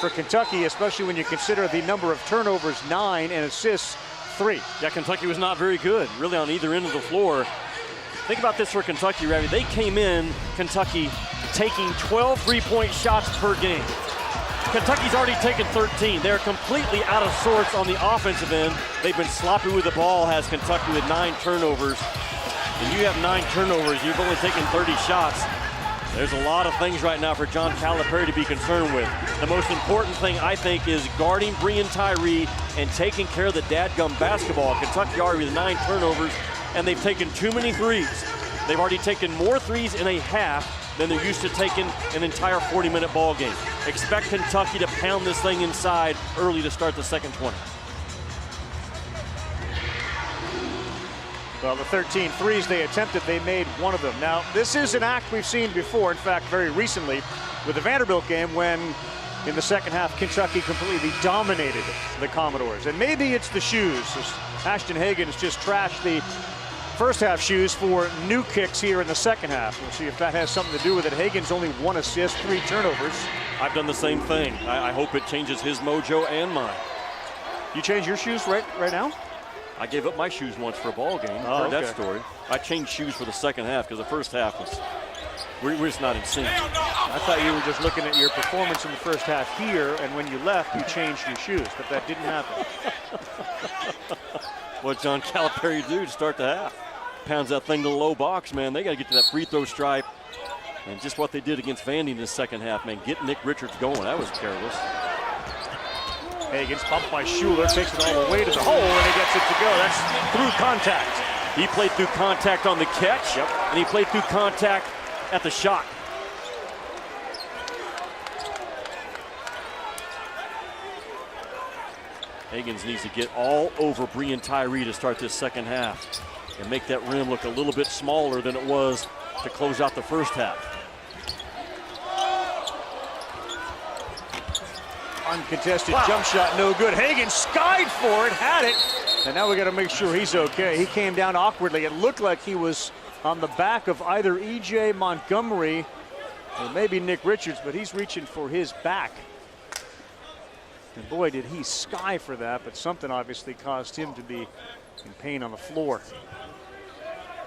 for Kentucky, especially when you consider the number of turnovers, 9, and assists, 3. Yeah, Kentucky was not very good, really, on either end of the floor. Think about this for Kentucky, Ravi. They came in, Kentucky, taking 12 three-point shots per game. Kentucky's already taken 13. They're completely out of sorts on the offensive end. They've been sloppy with the ball, has Kentucky with 9 turnovers. When you have 9 turnovers, you've only taken 30 shots. There's a lot of things right now for John Calipari to be concerned with. The most important thing, I think, is guarding Breein Tyree and taking care of the dadgum basketball. Kentucky already with 9 turnovers, and they've taken too many threes. They've already taken more threes in a half than they're used to taking an entire 40-minute ball game. Expect Kentucky to pound this thing inside early to start the second 20. Well, the 13 threes they attempted, they made one of them. Now, this is an act we've seen before, in fact, very recently, with the Vanderbilt game when, in the second half, Kentucky completely dominated the Commodores. And maybe it's the shoes. Ashton Hagens just trashed the first half shoes for new kicks here in the second half. We'll see if that has something to do with it. Hagens only 1 assist, 3 turnovers. I've done the same thing. I hope it changes his mojo and mine. You change your shoes right now? I gave up my shoes once for a ball game. Oh, Heard okay. that story. I changed shoes for the second half because the first half was, we're just not in sync. I thought you were just looking at your performance in the first half here, and when you left, you changed your shoes, but that didn't happen. What John Calipari do to start the half? Pounds that thing to the low box, man. They got to get to that free throw stripe. And just what they did against Vandy in the second half, man. Get Nick Richards going. That was careless. Hagens bumped by Schuler, takes it all the way to the hole, and he gets it to go. That's through contact. He played through contact on the catch, and he played through contact at the shot. Hagens needs to get all over Breein Tyree to start this second half and make that rim look a little bit smaller than it was to close out the first half. Uncontested jump shot, no good. Hagens skied for it, had it, and now we got to make sure he's okay. He came down awkwardly. It looked like he was on the back of either E.J. Montgomery or maybe Nick Richards, but he's reaching for his back. And boy, did he sky for that, but something obviously caused him to be in pain on the floor.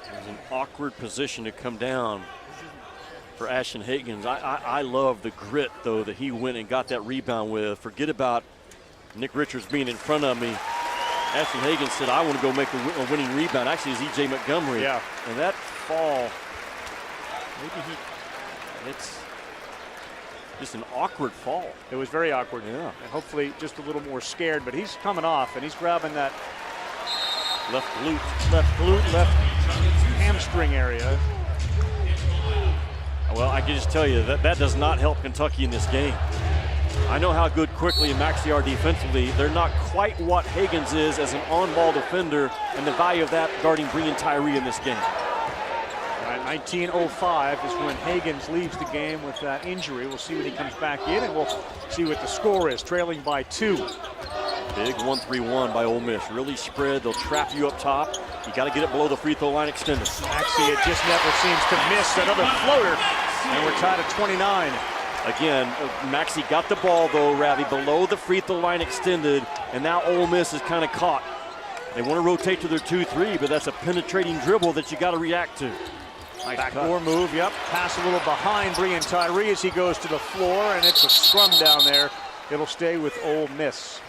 It was an awkward position to come down for Ashton Hagens. I love the grit, though, that he went and got that rebound with. Forget about Nick Richards being in front of me. Ashton Hagens said, I want to go make a winning rebound. Actually, it's E.J. Montgomery. Yeah. And that fall, it's just an awkward fall. It was very awkward. Yeah. And hopefully just a little more scared, but he's coming off, and he's grabbing that Left glute. left hamstring area. Well, I can just tell you that does not help Kentucky in this game. I know how good Quickly and Maxey are defensively. They're not quite what Hagens is as an on-ball defender, and the value of that guarding Breein Tyree in this game. 19:05 is when Hagens leaves the game with that injury. We'll see when he comes back in, and we'll see what the score is, trailing by 2. Big 1-3-1 by Ole Miss. Really spread. They'll trap you up top. You got to get it below the free throw line extended. Maxey, it just never seems to miss. Another floater, and we're tied at 29. Again, Maxey got the ball, though, Ravi, below the free throw line extended, and now Ole Miss is kind of caught. They want to rotate to their 2-3, but that's a penetrating dribble that you got to react to. Nice Backdoor move, yep. Pass a little behind Breein Tyree as he goes to the floor, and it's a scrum down there. It'll stay with Ole Miss.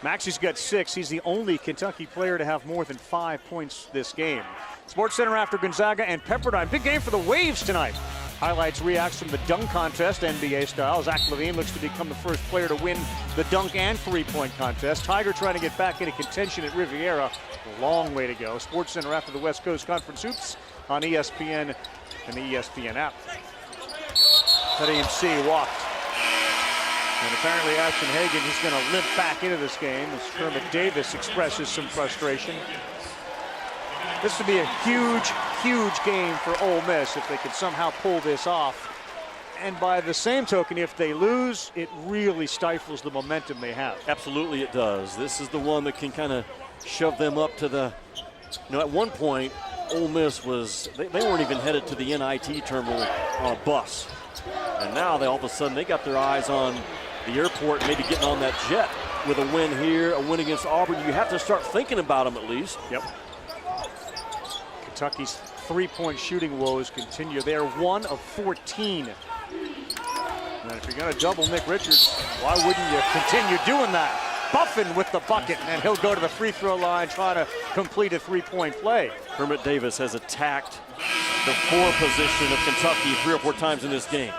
Maxey's got 6. He's the only Kentucky player to have more than 5 points this game. Sports Center after Gonzaga and Pepperdine. Big game for the Waves tonight. Highlights reacts from the dunk contest, NBA style. Zach LaVine looks to become the first player to win the dunk and three-point contest. Tiger trying to get back into contention at Riviera. A long way to go. Sports Center after the West Coast Conference Hoops on ESPN and the ESPN app. That AMC walked. And apparently Ashton Hagen is going to limp back into this game as Kermit Davis expresses some frustration. This would be a huge, huge game for Ole Miss if they could somehow pull this off. And by the same token, if they lose, it really stifles the momentum they have. Absolutely it does. This is the one that can kind of shove them up to the, at one point, Ole Miss was, they weren't even headed to the NIT terminal on a bus. And now all of a sudden they got their eyes on the airport, maybe getting on that jet with a win here, a win against Auburn. You have to start thinking about them at least. Yep. Kentucky's three-point shooting woes continue. They are 1 of 14. And if you're going to double Nick Richards, why wouldn't you continue doing that? Buffin with the bucket, and he'll go to the free throw line trying to complete a three-point play. Kermit Davis has attacked the 4 position of Kentucky 3 or 4 times in this game.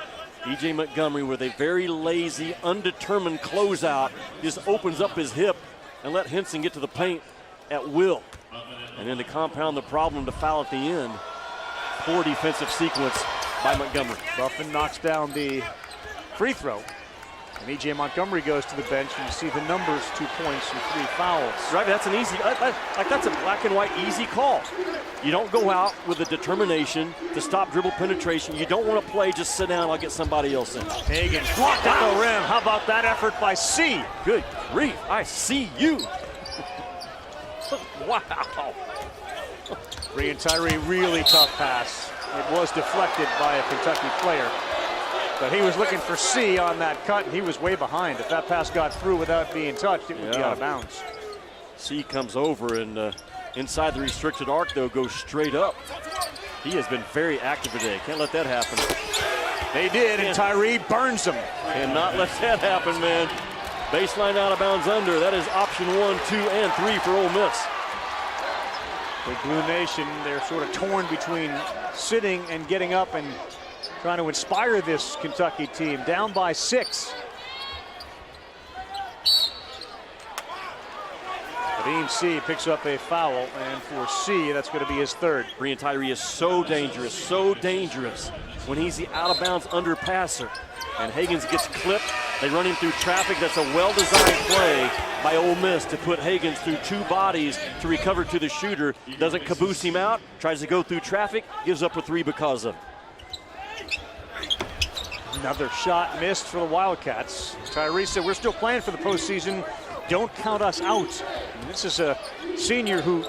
E.J. Montgomery with a very lazy, undetermined closeout just opens up his hip and let Henson get to the paint at will. And then to compound the problem, to foul at the end. Poor defensive sequence by Montgomery. Buffin knocks down the free throw. And E.J. Montgomery goes to the bench, and you see the numbers, 2 points and 3 fouls. Right, that's an easy, that's a black and white easy call. You don't go out with a determination to stop dribble penetration. You don't want to play, just sit down, I'll get somebody else in. Hagen blocked at the rim. How about that effort by C? Good grief, I see you. Wow. Brian Tyree, really tough pass. It was deflected by a Kentucky player. But he was looking for C on that cut, and he was way behind. If that pass got through without being touched, it would be out of bounds. C comes over and inside the restricted arc, though, goes straight up. He has been very active today. Can't let that happen. They did, and Tyree burns them. Cannot let that happen, man. Baseline out of bounds under. That is option 1, 2, and 3 for Ole Miss. The Blue Nation, they're sort of torn between sitting and getting up and trying to inspire this Kentucky team. Down by 6. Dean C picks up a foul, and for C, that's going to be his 3rd. Brian Tyree is so dangerous when he's the out-of-bounds underpasser. And Higgins gets clipped. They run him through traffic. That's a well-designed play by Ole Miss to put Higgins through 2 bodies to recover to the shooter. Doesn't caboose him out, tries to go through traffic, gives up a 3 because of it. Another shot missed for the Wildcats. Tyree said, we're still playing for the postseason. Don't count us out. And this is a senior who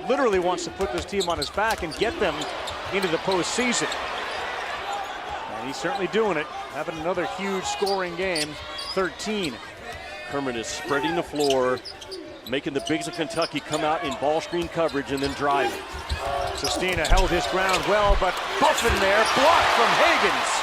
literally wants to put this team on his back and get them into the postseason. And he's certainly doing it. Having another huge scoring game, 13. Kermit is spreading the floor, making the bigs of Kentucky come out in ball screen coverage and then driving. Sestina held his ground well, but Buffin there, blocked from Higgins.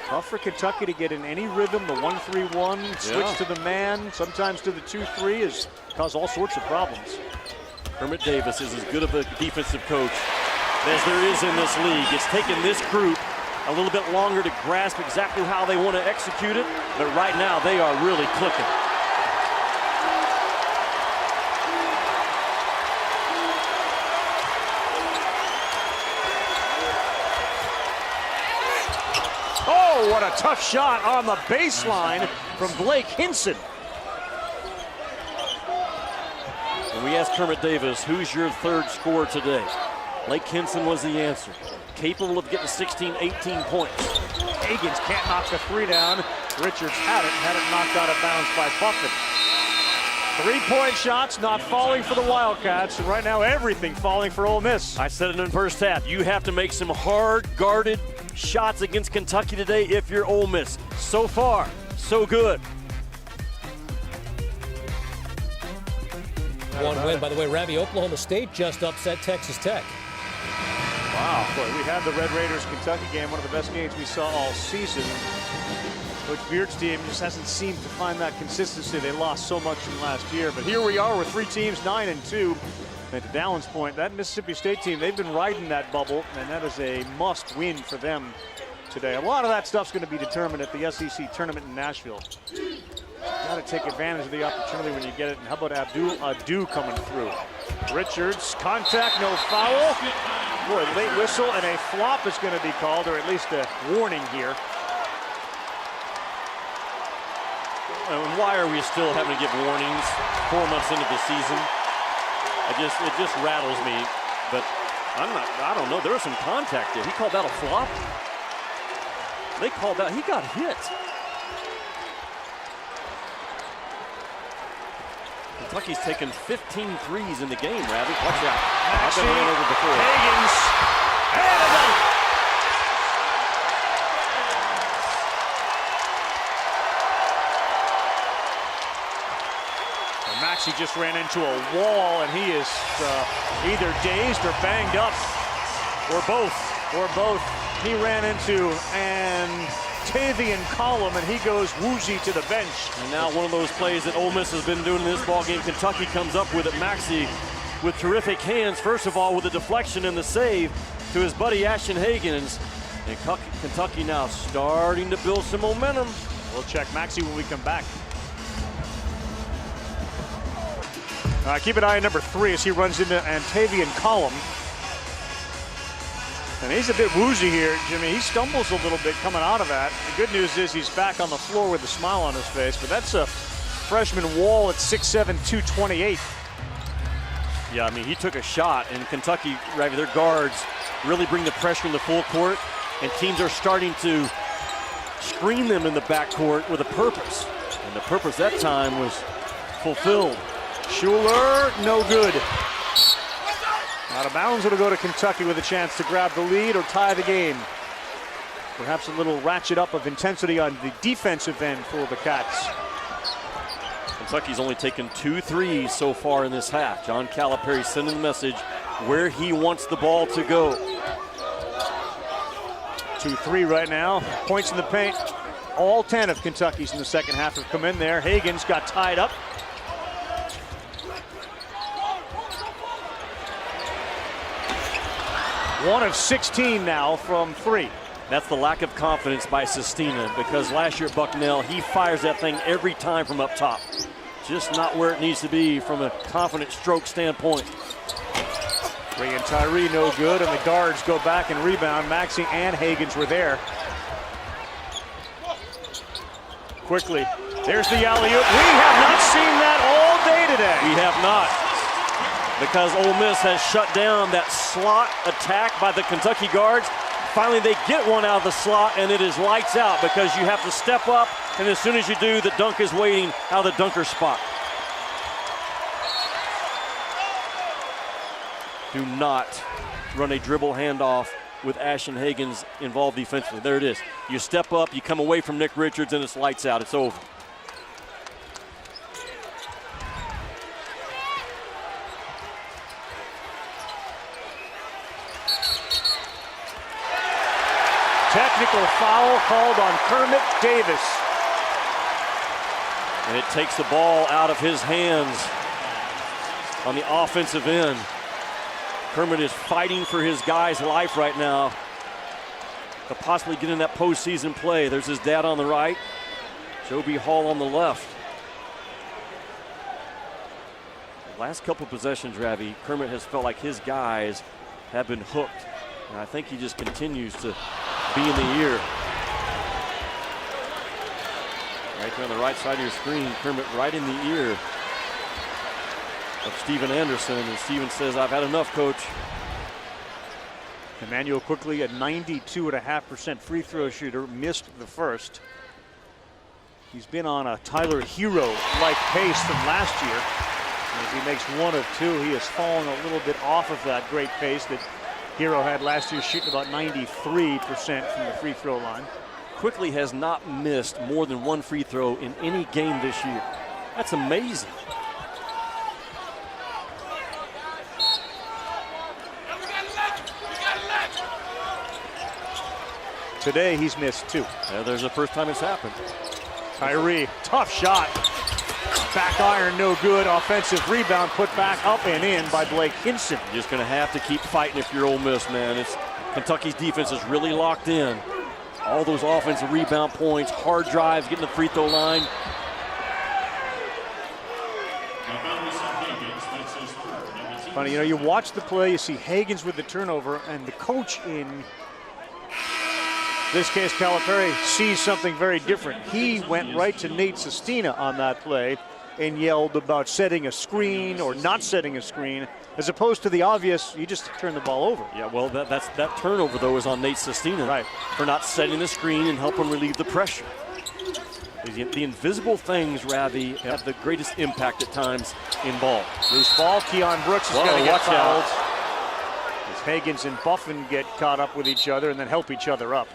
Tough for Kentucky to get in any rhythm. The 1-3-1, switch to the man, sometimes to the 2-3, has caused all sorts of problems. Kermit Davis is as good of a defensive coach as there is in this league. It's taken this group a little bit longer to grasp exactly how they want to execute it, but right now they are really clicking. Oh, what a tough shot on the baseline from Blake Hinson. And we asked Kermit Davis, who's your 3rd scorer today? Blake Hinson was the answer. Capable of getting 16, 18 points. Higgins can't knock the 3 down. Richards had it knocked out of bounds by Buffin. 3-point shots not falling for the Wildcats, and right now everything falling for Ole Miss. I said it in the first half. You have to make some hard-guarded shots against Kentucky today if you're Ole Miss. So far, so good. One win, by the way, Ravi. Oklahoma State just upset Texas Tech. Wow, boy, we had the Red Raiders Kentucky game, one of the best games we saw all season. Coach Beard's team just hasn't seemed to find that consistency. They lost so much from last year. But here we are with 3 teams, 9-2. And to Dallin's point, that Mississippi State team, they've been riding that bubble, and that is a must-win for them today. A lot of that stuff's going to be determined at the SEC tournament in Nashville. Got to take advantage of the opportunity when you get it. And how about Adu coming through? Richards, contact, no foul. Boy, late whistle and a flop is going to be called, or at least a warning here. And why are we still having to give warnings 4 months into the season? It just rattles me. But I don't know. There was some contact there. He called that a flop. They called that. He got hit. Kentucky's taken 15 threes in the game, Ravi. Watch out. I've been ran over before. Higgins. And a dunk. Maxey just ran into a wall, and he is either dazed or banged up, or both. He ran into Tavian Column, and he goes woozy to the bench. And now one of those plays that Ole Miss has been doing in this ballgame, Kentucky comes up with it. Maxey with terrific hands, first of all with the deflection and the save to his buddy Ashton Higgins. And Kentucky now starting to build some momentum. We'll check Maxey when we come back. Keep an eye on number 3 as he runs into Tavian Column. And he's a bit woozy here, Jimmy. He stumbles a little bit coming out of that. The good news is he's back on the floor with a smile on his face, but that's a freshman Wall at 6'7", 228. Yeah, I mean, he took a shot, and Kentucky, Ravi, their guards really bring the pressure in the full court, and teams are starting to screen them in the backcourt with a purpose. And the purpose that time was fulfilled. Schuler, no good. Out of bounds, it'll go to Kentucky with a chance to grab the lead or tie the game. Perhaps a little ratchet up of intensity on the defensive end for the Cats. Kentucky's only taken 2 threes so far in this half. John Calipari sending the message where he wants the ball to go. 2-3 right now. Points in the paint. All 10 of Kentucky's in the second half have come in there. Higgins got tied up. One of 16 now from 3. That's the lack of confidence by Sestina, because last year at Bucknell, he fires that thing every time from up top. Just not where it needs to be from a confident stroke standpoint. Ray and Tyree no good, and the guards go back and rebound. Maxey and Higgins were there. Quickly, there's the alley-oop. We have not seen that all day today. We have not, because Ole Miss has shut down that slot attack by the Kentucky guards. Finally, they get one out of the slot, and it is lights out because you have to step up, and as soon as you do, the dunk is waiting out of the dunker spot. Do not run a dribble handoff with Ashton Higgins involved defensively. There it is. You step up, you come away from Nick Richards, and it's lights out. It's over. Technical foul called on Kermit Davis. And it takes the ball out of his hands on the offensive end. Kermit is fighting for his guy's life right now to possibly get in that postseason play. There's his dad on the right, Joby Hall on the left. The last couple possessions, Ravi, Kermit has felt like his guys have been hooked. And I think he just continues to be in the ear. Right there on the right side of your screen, Kermit right in the ear of Steven Anderson, and Steven says, "I've had enough, coach." Emmanuel quickly, a 92.5% free throw shooter, missed the first. He's been on a Tyler Hero-like pace from last year. And as he makes 1 of 2, he has fallen a little bit off of that great pace that Hero had last year, shooting about 93% from the free throw line. Quickly has not missed more than 1 free throw in any game this year. That's amazing. Today, he's missed 2. Yeah, there's the first time it's happened. Tyree, tough shot. Back iron, no good. Offensive rebound put back up and in by Blake Hinson. You're just going to have to keep fighting if you're Ole Miss, man. Kentucky's defense is really locked in. All those offensive rebound points, hard drives, getting the free throw line. Funny, you watch the play, you see Hagans with the turnover, and the coach in this case, Calipari, sees something very different. He went right to Nate Sestina on that play and yelled about setting a screen or not setting a screen, as opposed to the obvious, you just turn the ball over. Yeah, well, that turnover, though, is on Nate Sestina, right, for not setting the screen and helping relieve the pressure. The invisible things, Ravi, have the greatest impact at times in ball. Loose ball, Keon Brooks is going to get fouled. Out. As Hagans and Buffin get caught up with each other and then help each other up.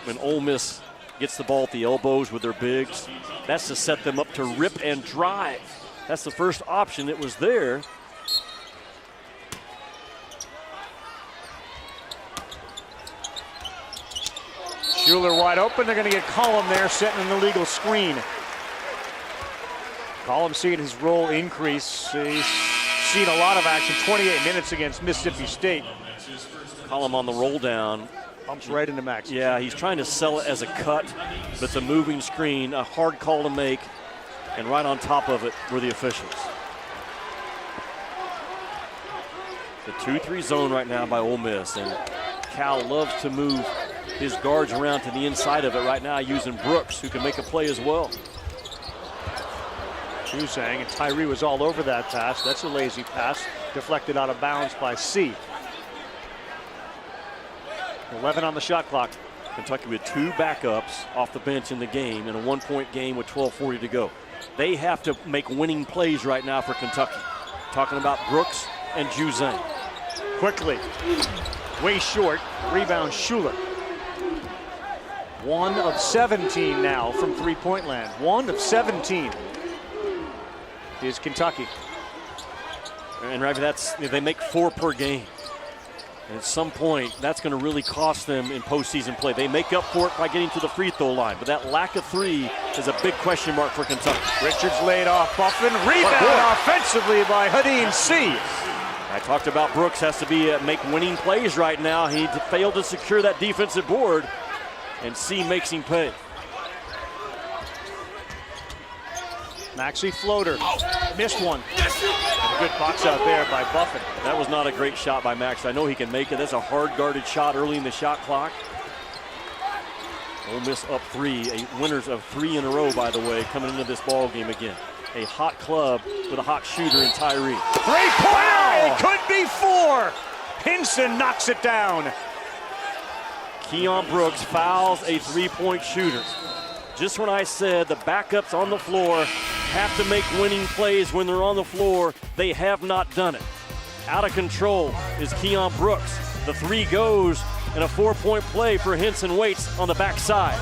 When Ole Miss gets the ball at the elbows with their bigs, that's to set them up to rip and drive. That's the first option that was there. Schuler wide open. They're going to get Collum there, setting an illegal screen. Collum seeing his role increase. He's seen a lot of action, 28 minutes against Mississippi State. Collum on the roll down. Bumps right into Max. Yeah, he's trying to sell it as a cut, but it's a moving screen, a hard call to make, and right on top of it were the officials. The 2-3 zone right now by Ole Miss, and Cal loves to move his guards around to the inside of it right now using Brooks, who can make a play as well. Juzang, and Tyree was all over that pass. That's a lazy pass, deflected out of bounds by C. 11 on the shot clock. Kentucky with 2 backups off the bench in the game in a 1-point game with 12:40 to go. They have to make winning plays right now for Kentucky. Talking about Brooks and Juzang. Quickly, way short, rebound Schuler. 1 of 17 now from three-point land. 1 of 17 is Kentucky. And Ravi, they make 4 per game. And at some point, that's going to really cost them in postseason play. They make up for it by getting to the free throw line, but that lack of 3 is a big question mark for Kentucky. Richards laid off Buffin. Rebound offensively by Hadeen C. I talked about Brooks has to make winning plays right now. He failed to secure that defensive board, and C makes him pay. Maxey floater, missed one. And a good box out there by Buffin. That was not a great shot by Max. I know he can make it. That's a hard guarded shot early in the shot clock. Ole Miss up 3, winners of 3 in a row, by the way, coming into this ball game again. A hot club with a hot shooter in Tyree. 3-pointer, wow. It could be 4. Hinson knocks it down. Keon Brooks fouls a 3-point shooter. Just when I said the backups on the floor have to make winning plays when they're on the floor, they have not done it. Out of control is Keon Brooks. The 3 goes, and a 4-point play for Hinson waits on the backside.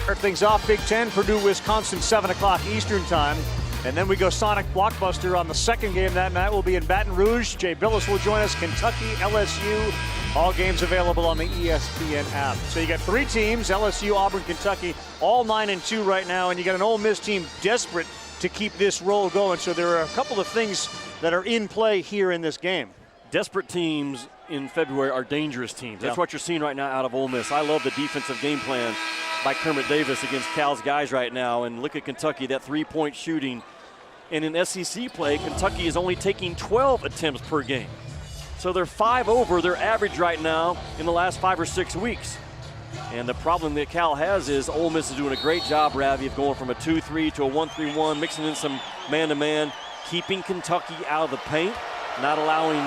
Start things off, Big Ten, Purdue, Wisconsin, 7 o'clock Eastern time. And then we go Sonic Blockbuster on the second game that night. Will be in Baton Rouge. Jay Billis will join us. Kentucky, LSU. All games available on the ESPN app. So you got 3 teams, LSU, Auburn, Kentucky, all 9-2 right now. And you got an Ole Miss team desperate to keep this roll going. So there are a couple of things that are in play here in this game. Desperate teams in February are dangerous teams. That's what you're seeing right now out of Ole Miss. I love the defensive game plan by Kermit Davis against Cal's guys right now. And look at Kentucky, that 3-point shooting. And in SEC play, Kentucky is only taking 12 attempts per game. So they're 5 over their average right now in the last 5 or 6 weeks. And the problem that Cal has is Ole Miss is doing a great job, Ravi, of going from a 2-3 to a 1-3-1, mixing in some man-to-man, keeping Kentucky out of the paint, not allowing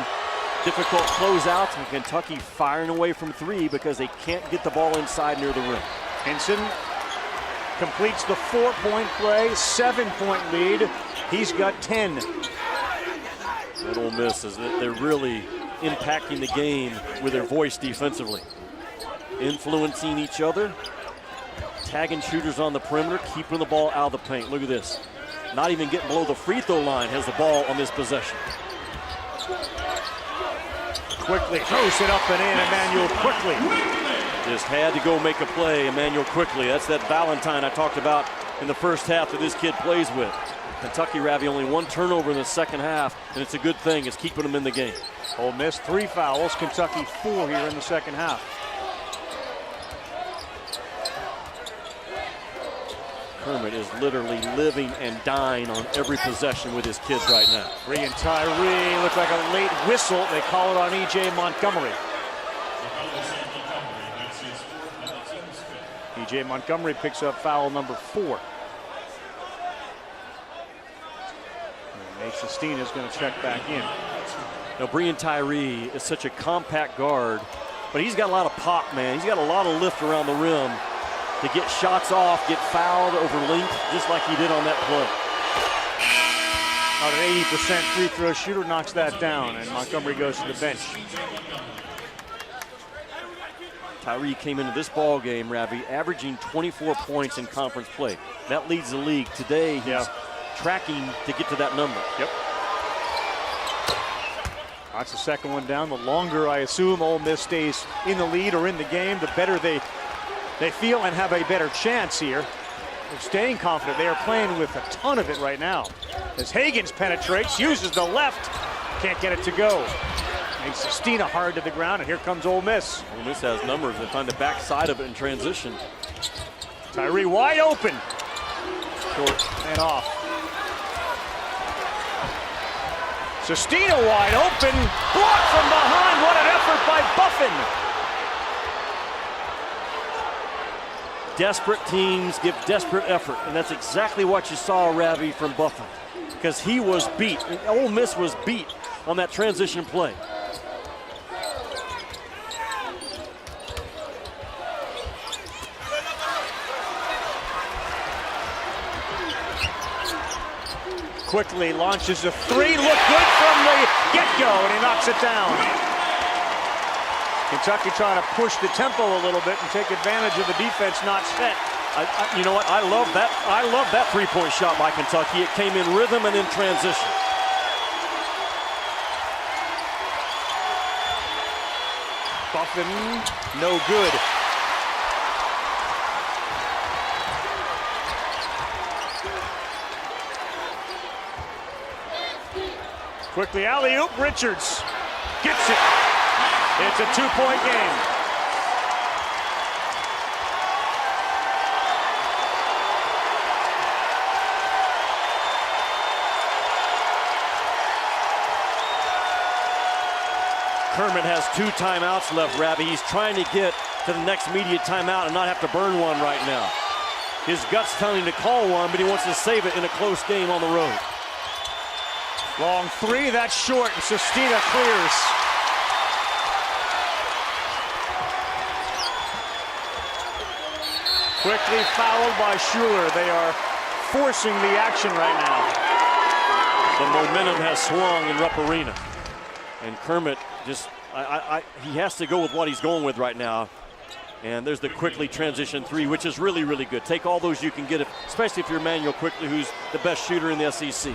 difficult closeouts, and Kentucky firing away from 3 because they can't get the ball inside near the rim. Hinson completes the 4-point play, 7-point lead. He's got 10. That Ole Miss is they're really impacting the game with their voice defensively. Influencing each other, tagging shooters on the perimeter, keeping the ball out of the paint. Look at this. not even getting below the free throw line, has the ball on this possession. Quickly throws it up and in, Emmanuel Quickly. Just had to go make a play, Emmanuel Quickly. That's that Valentine I talked about in the first half that this kid plays with. Kentucky, Ravi, only 1 turnover in the second half, and it's a good thing. It's keeping them in the game. Ole Miss 3 fouls, Kentucky 4 here in the second half. Kermit is literally living and dying on every possession with his kids right now. Brian Tyree, looks like a late whistle. They call it on E.J. Montgomery. E.J. Montgomery picks up foul number 4. Nate Sestina is going to check back in. Now, Brian Tyree is such a compact guard, but he's got a lot of pop, man. He's got a lot of lift around the rim to get shots off, get fouled over length, just like he did on that play. About an 80% free throw shooter knocks that down, and Montgomery goes to the bench. Tyree came into this ball game, Ravi, averaging 24 points in conference play. That leads the league. Today, he's tracking to get to that number. Yep. That's the second one down. The longer, I assume, Ole Miss stays in the lead or in the game, the better they feel and have a better chance here. They're staying confident. They are playing with a ton of it right now. As Hagans penetrates, uses the left, can't get it to go. Makes Sestina hard to the ground, and here comes Ole Miss. Ole Miss has numbers. They find the backside of it in transition. Tyree wide open. Short and off. Sestina wide open. Blocked from behind. What an effort by Buffin. Desperate teams give desperate effort, and that's exactly what you saw, Ravi, from Buffin, because he was beat. Ole Miss was beat on that transition play. Quickly launches a 3. Look good from the get-go, and he knocks it down. Kentucky trying to push the tempo a little bit and take advantage of the defense not set. You know what? I love that. I love that three-point shot by Kentucky. It came in rhythm and in transition. Buffin, no good. Quickly alley-oop, Richards gets it. It's a 2-point game. Kermit has 2 timeouts left, Ravi. He's trying to get to the next immediate timeout and not have to burn one right now. His gut's telling him to call one, but he wants to save it in a close game on the road. Long 3, that's short, and Sestina clears. Quickly fouled by Schuler. They are forcing the action right now. The momentum has swung in Rupp Arena. And Kermit just, he has to go with what he's going with right now. And there's the Quickly transition 3, which is really, really good. Take all those you can get, especially if you're Emmanuel Quickly, who's the best shooter in the SEC.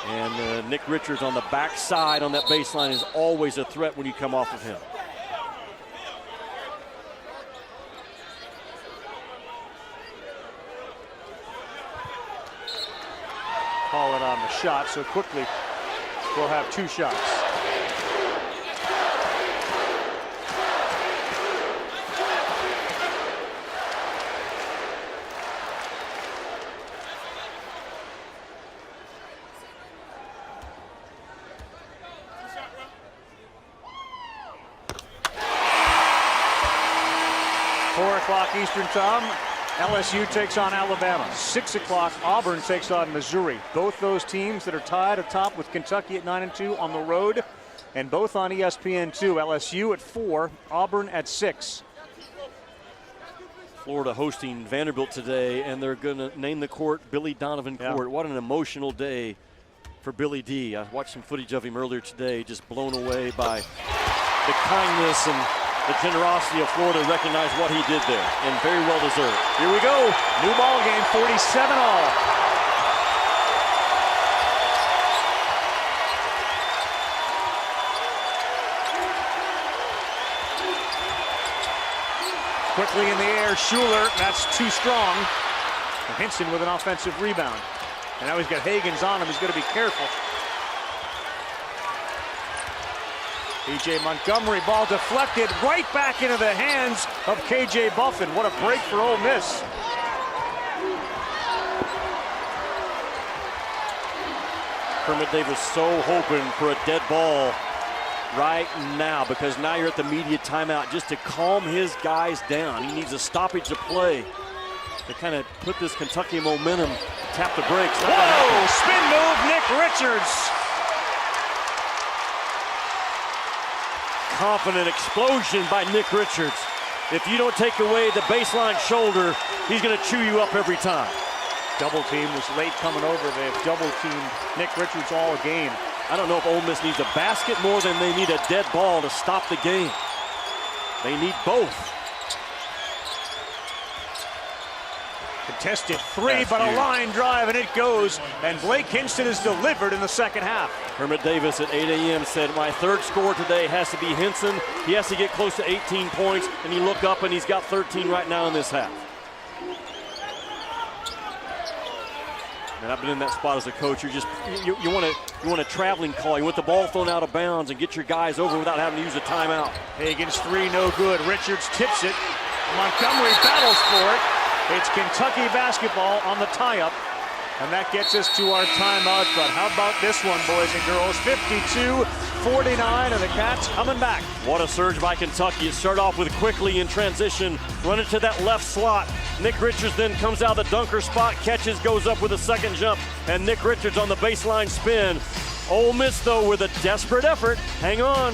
And Nick Richards on the backside on that baseline is always a threat when you come off of him. Call it on the shot, so Quickly we'll have 2 shots. Eastern time, LSU takes on Alabama. 6 o'clock, Auburn takes on Missouri. Both those teams that are tied atop with Kentucky at 9-2 on the road, and both on ESPN2. LSU at 4, Auburn at 6. Florida hosting Vanderbilt today, and they're going to name the court Billy Donovan Court. What an emotional day for Billy D. I watched some footage of him earlier today, just blown away by the kindness and the generosity of Florida to recognize what he did there, and very well deserved. Here we go. New ball game, 47 all. Quickly in the air, Schuler, that's too strong. And Hinson with an offensive rebound. And now he's got Higgins on him, he's got to be careful. P.J. Montgomery, ball deflected right back into the hands of K.J. Buffin. What a break for Ole Miss. Kermit Davis so hoping for a dead ball right now, because now you're at the media timeout just to calm his guys down. He needs a stoppage of play to kind of put this Kentucky momentum, tap the brakes. Whoa, spin move, Nick Richards. Confident explosion by Nick Richards. If you don't take away the baseline shoulder, he's going to chew you up every time. Double team was late coming over. They've double teamed Nick Richards all game. I don't know if Ole Miss needs a basket more than they need a dead ball to stop the game. They need both. Contested three, That's but huge. a line drive, and it goes. And Blake Hinston is delivered in the second half. Kermit Davis at 8 a.m. said, my third score today has to be Hinson. He has to get close to 18 points, and you look up and he's got 13 right now in this half. And I've been in that spot as a coach. You want a traveling call. You want the ball thrown out of bounds and get your guys over without having to use a timeout. Higgins three, no good. Richards tips it. Montgomery battles for it. It's Kentucky basketball on the tie-up. And that gets us to our timeout. But how about this one, boys and girls? 52-49, and the Cats coming back. What a surge by Kentucky. It started off with Quickly in transition, running to that left slot. Nick Richards then comes out of the dunker spot, catches, goes up with a second jump, and Nick Richards on the baseline spin. Ole Miss, though, with a desperate effort. Hang on.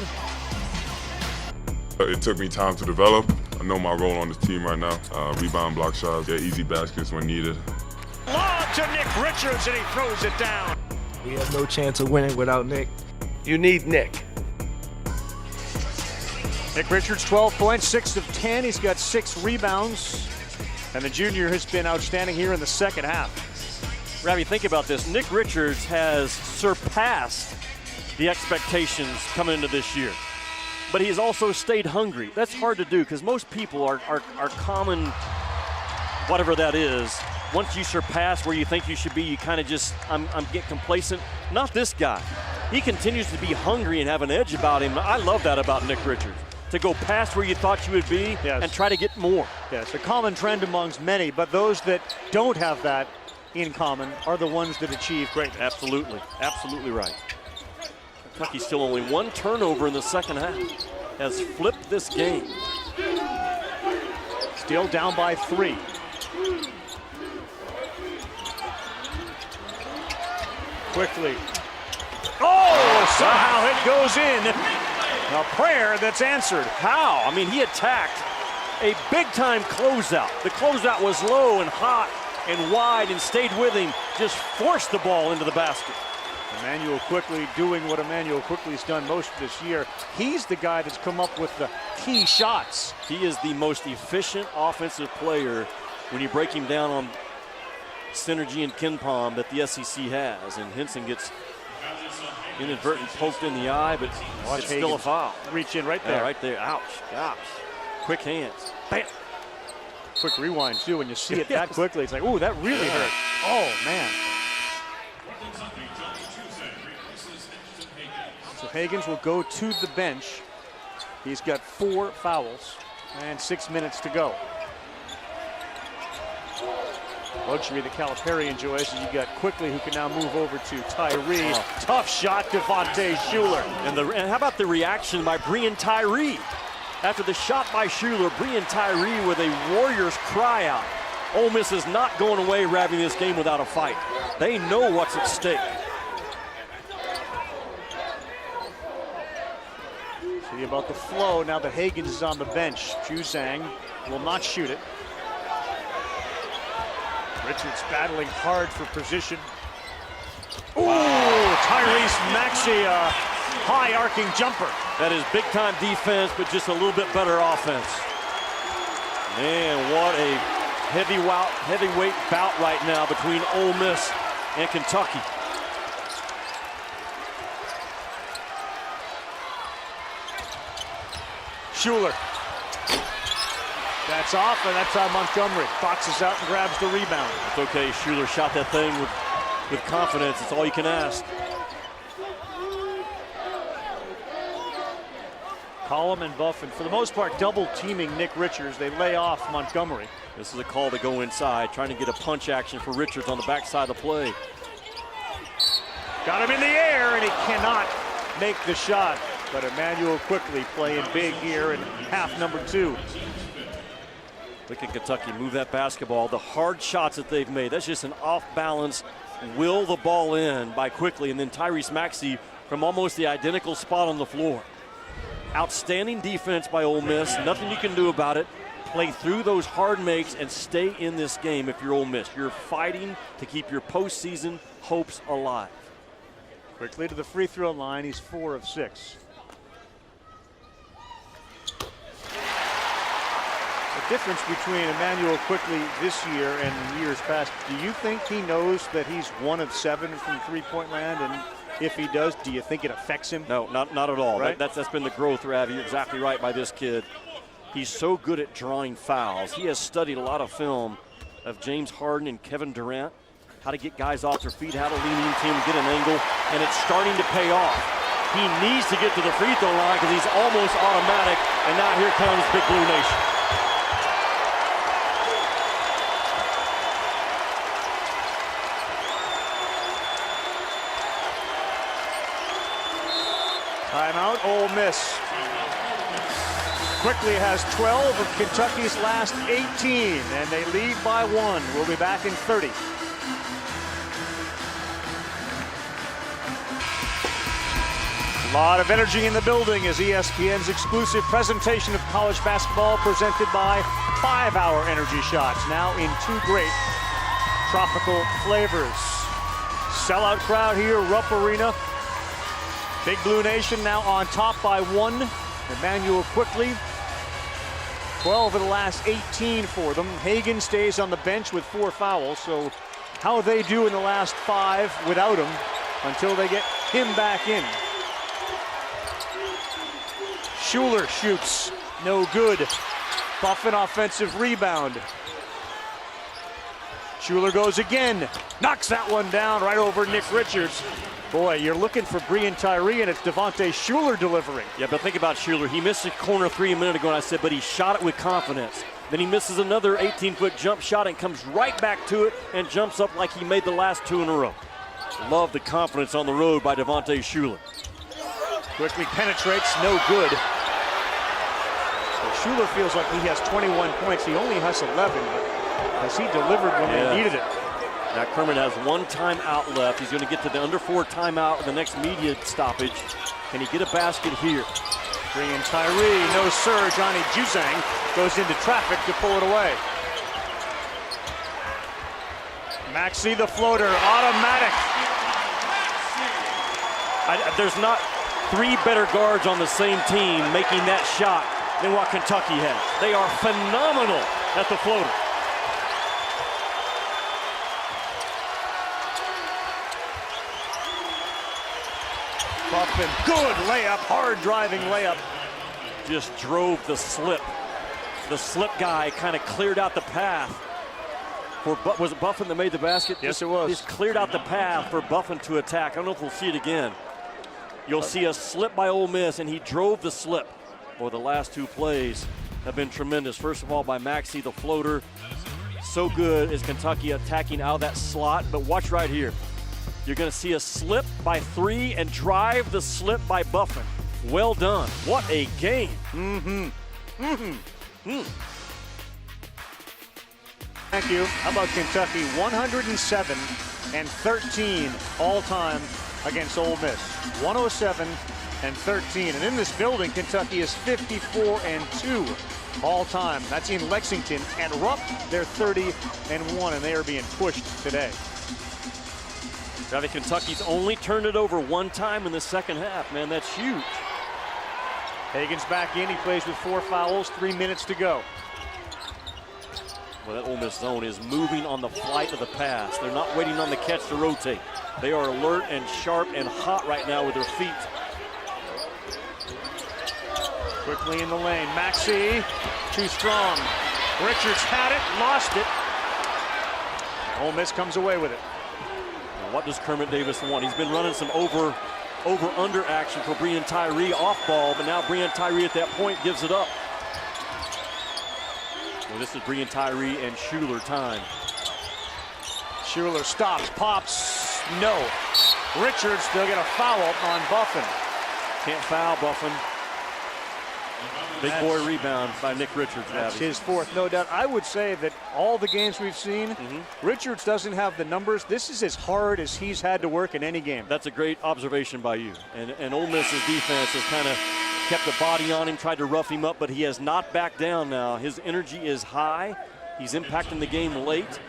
It took me time to develop. I know my role on this team right now. Rebound, block shots, get easy baskets when needed. Lob to Nick Richards, and he throws it down. We have no chance of winning without Nick. You need Nick. Nick Richards, 12 points, 6 of 10. He's got 6 rebounds. And the junior has been outstanding here in the second half. Ravi, think about this. Nick Richards has surpassed the expectations coming into this year. But he's also stayed hungry. That's hard to do because most people are common, whatever that is. Once you surpass where you think you should be, you kind of just, get complacent. Not this guy. He continues to be hungry and have an edge about him. I love that about Nick Richards. To go past where you thought you would be and try to get more. Yes, a common trend amongst many, but those that don't have that in common are the ones that achieve greatness. Absolutely, absolutely right. Kentucky still only 1 turnover in the second half. Has flipped this game. Still down by 3. Quickly. Oh, somehow it goes in. A prayer that's answered. How? I mean, he attacked a big-time closeout. The closeout was low and hot and wide and stayed with him. Just forced the ball into the basket. Emmanuel Quickly doing what Emmanuel Quickly's done most of this year. He's the guy that's come up with the key shots. He is the most efficient offensive player when you break him down on synergy and KenPom that the SEC has. And Hinson gets inadvertent poked in the eye, but it's still a foul. Reach in right there. Yeah, right there. Ouch. Gosh. Quick hands. Bam. Quick rewind, too. When you see it that quickly, it's like, ooh, that really hurt. Oh, man. So Higgins will go to the bench. He's got 4 fouls and 6 minutes to go. Luxury that Calipari enjoys, and you got Quickly, who can now move over to Tyree. Oh. Tough shot, Devontae Schuler. And how about the reaction by Breein Tyree? After the shot by Schuler, Breein Tyree with a Warriors cry out. Ole Miss is not going away wrapping this game without a fight. They know what's at stake. See about the flow now that Higgins is on the bench. Juzang will not shoot it. Richards battling hard for position. Ooh, Tyrese Maxey, high arcing jumper. That is big time defense, but just a little bit better offense. Man, what a heavyweight bout right now between Ole Miss and Kentucky. Schuler. That's off, and that's how Montgomery boxes out and grabs the rebound. It's okay. Schuler shot that thing with confidence. It's all you can ask. Collum and Buffin, for the most part, double teaming Nick Richards. They lay off Montgomery. This is a call to go inside, trying to get a punch action for Richards on the backside of the play. Got him in the air, and he cannot make the shot. But Emmanuel quickly playing big here in half number 2. Look at Kentucky move that basketball. The hard shots that they've made, that's just an off-balance, will the ball in by quickly. And then Tyrese Maxey from almost the identical spot on the floor. Outstanding defense by Ole Miss. Nothing you can do about it. Play through those hard makes and stay in this game if you're Ole Miss. You're fighting to keep your postseason hopes alive. Quickly to the free throw line. He's 4 of 6. The difference between Emmanuel quickly this year and years past, do you think he knows that he's 1 of 7 from three-point land? And if he does, do you think it affects him? No, not at all. Right? That's been the growth, Ravi. You're exactly right by this kid. He's so good at drawing fouls. He has studied a lot of film of James Harden and Kevin Durant, how to get guys off their feet, how to lean into him, get an angle, and it's starting to pay off. He needs to get to the free throw line because he's almost automatic, and now here comes Big Blue Nation. Timeout, Ole Miss. Quickly has 12 of Kentucky's last 18, and they lead by 1. We'll be back in 30. A lot of energy in the building as ESPN's exclusive presentation of college basketball presented by 5-Hour Energy Shots, now in 2 great tropical flavors. Sellout crowd here, Rupp Arena. Big Blue Nation now on top by 1. Emmanuel quickly. 12 of the last 18 for them. Hagan stays on the bench with 4 fouls, so how they do in the last 5 without him until they get him back in. Schuler shoots, no good. Buffin offensive rebound. Schuler goes again, knocks that one down right over Nick Richards. Boy, you're looking for Breon Tyree, and it's Devontae Schuler delivering. Yeah, but think about Schuler. He missed a corner 3 a minute ago, and I said, but he shot it with confidence. Then he misses another 18-foot jump shot and comes right back to it and jumps up like he made the last 2 in a row. Love the confidence on the road by Devontae Schuler. Quickly penetrates, no good. So Schuler feels like he has 21 points. He only has 11, but has he delivered when they needed it? Now Kermit has 1 timeout left. He's going to get to the under 4 timeout with the next media stoppage. Can he get a basket here? Breon Tyree, no surge. Johnny Juzang goes into traffic to pull it away. Maxey the floater, automatic. There's not 3 better guards on the same team making that shot than what Kentucky has. They are phenomenal at the floater. Buffin, good layup, hard driving layup. Just drove the slip. The slip guy kind of cleared out the path. Was it Buffin that made the basket? Yes, it was. Just cleared out the path for Buffin to attack. I don't know if we'll see it again. You'll see a slip by Ole Miss, and he drove the slip. Boy, the last 2 plays have been tremendous. First of all, by Maxey, the floater. So good is Kentucky attacking out of that slot. But watch right here. You're going to see a slip by 3 and drive the slip by Buffin. Well done. What a game. Thank you. How about Kentucky? 107 and 13 all-time against Ole Miss. 107 and 13. And in this building, Kentucky is 54 and 2 all-time. That's in Lexington. And Rupp, they're 30 and 1, and they are being pushed today. Kentucky's only turned it over 1 time in the second half. Man, that's huge. Hagan's back in. He plays with 4 fouls, 3 minutes to go. Well, that Ole Miss zone is moving on the flight of the pass. They're not waiting on the catch to rotate. They are alert and sharp and hot right now with their feet. Quickly in the lane. Maxey, too strong. Richards had it, lost it. Ole Miss comes away with it. What does Kermit Davis want? He's been running some over-under action for Breon Tyree off ball, but now Breon Tyree at that point gives it up. Well, this is Breon Tyree and Schuler time. Schuler stops, pops, no. Richards, they'll get a foul on Buffin. Can't foul Buffin. Big boy rebound by Nick Richards. That's his fourth, no doubt. I would say that all the games we've seen, Richards doesn't have the numbers. This is as hard as he's had to work in any game. That's a great observation by you. And Ole Miss's defense has kind of kept a body on him, tried to rough him up, but he has not backed down now. His energy is high. He's impacting the game late.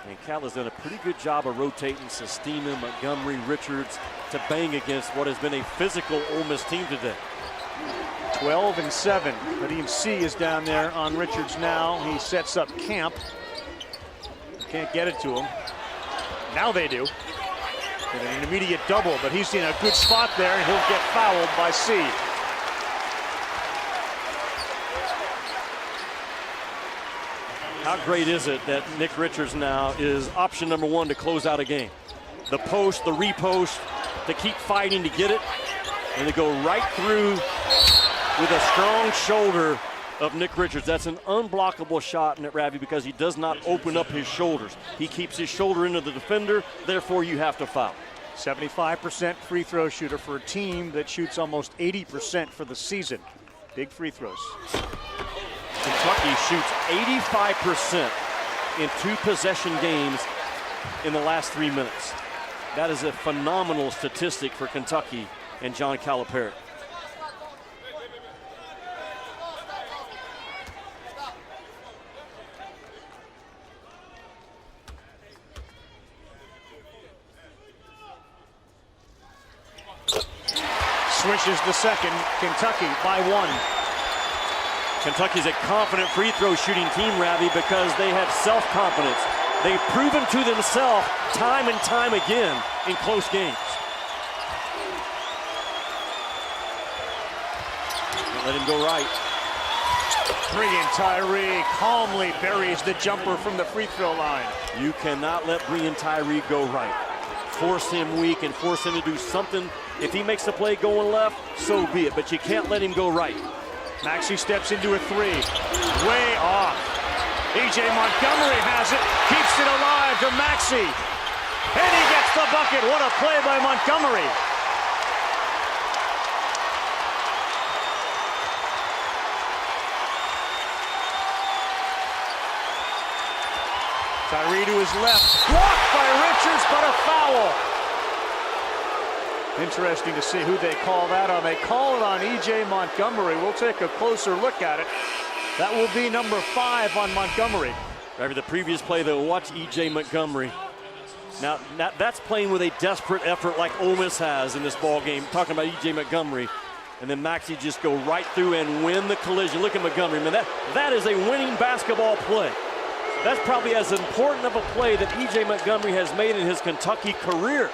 And Cal has done a pretty good job of rotating Sestina, Montgomery, Richards to bang against what has been a physical Ole Miss team today. 12-7. Nadim C is down there on Richards now. He sets up camp. Can't get it to him. Now they do. And an immediate double, but he's in a good spot there, and he'll get fouled by C. How great is it that Nick Richards now is option number one to close out a game? The post, the repost, to keep fighting to get it, and to go right through with a strong shoulder of Nick Richards. That's an unblockable shot, Nick Ravi, because he does not open up his shoulders. He keeps his shoulder into the defender, therefore you have to foul. 75% free throw shooter for a team that shoots almost 80% for the season. Big free throws. Kentucky shoots 85% in 2-possession games in the last 3 minutes. That is a phenomenal statistic for Kentucky and John Calipari. Swishes the second. Kentucky by 1. Kentucky's a confident free throw shooting team, Ravi, because they have self-confidence. They've proven to themselves time and time again in close games. Let him go right. Breon Tyree calmly buries the jumper from the free throw line. You cannot let Breon Tyree go right. Force him weak and force him to do something. If he makes the play going left, so be it, but you can't let him go right. Maxey steps into a three. Way off. E.J. Montgomery has it. Keeps it alive to Maxey. And he gets the bucket. What a play by Montgomery. Tyree to his left. Blocked by Richards, but a foul. Interesting to see who they call that on. They call it on E.J. Montgomery. We'll take a closer look at it. That will be number 5 on Montgomery. Remember the previous play, though, watch E.J. Montgomery. Now, that's playing with a desperate effort like Ole Miss has in this ball game. Talking about E.J. Montgomery. And then Maxey just go right through and win the collision. Look at Montgomery, man. That is a winning basketball play. That's probably as important of a play that E.J. Montgomery has made in his Kentucky career.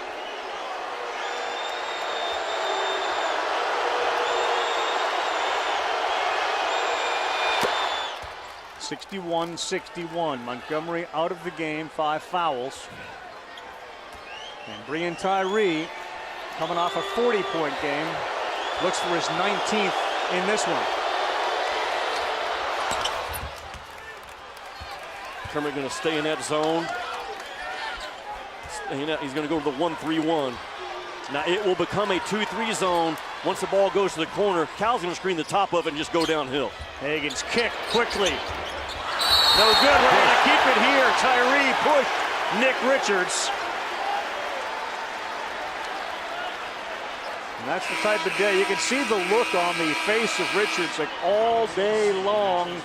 61-61. Montgomery out of the game, 5 fouls. And Breon Tyree, coming off a 40-point game, looks for his 19th in this one. Kermit going to stay in that zone. He's going to go to the 1-3-1. Now it will become a 2-3 zone once the ball goes to the corner. Cal's going to screen the top of it and just go downhill. Hagen's kick quickly. No good. We're going to keep it here. Tyree push Nick Richards. And that's the type of day. You can see the look on the face of Richards like all day long.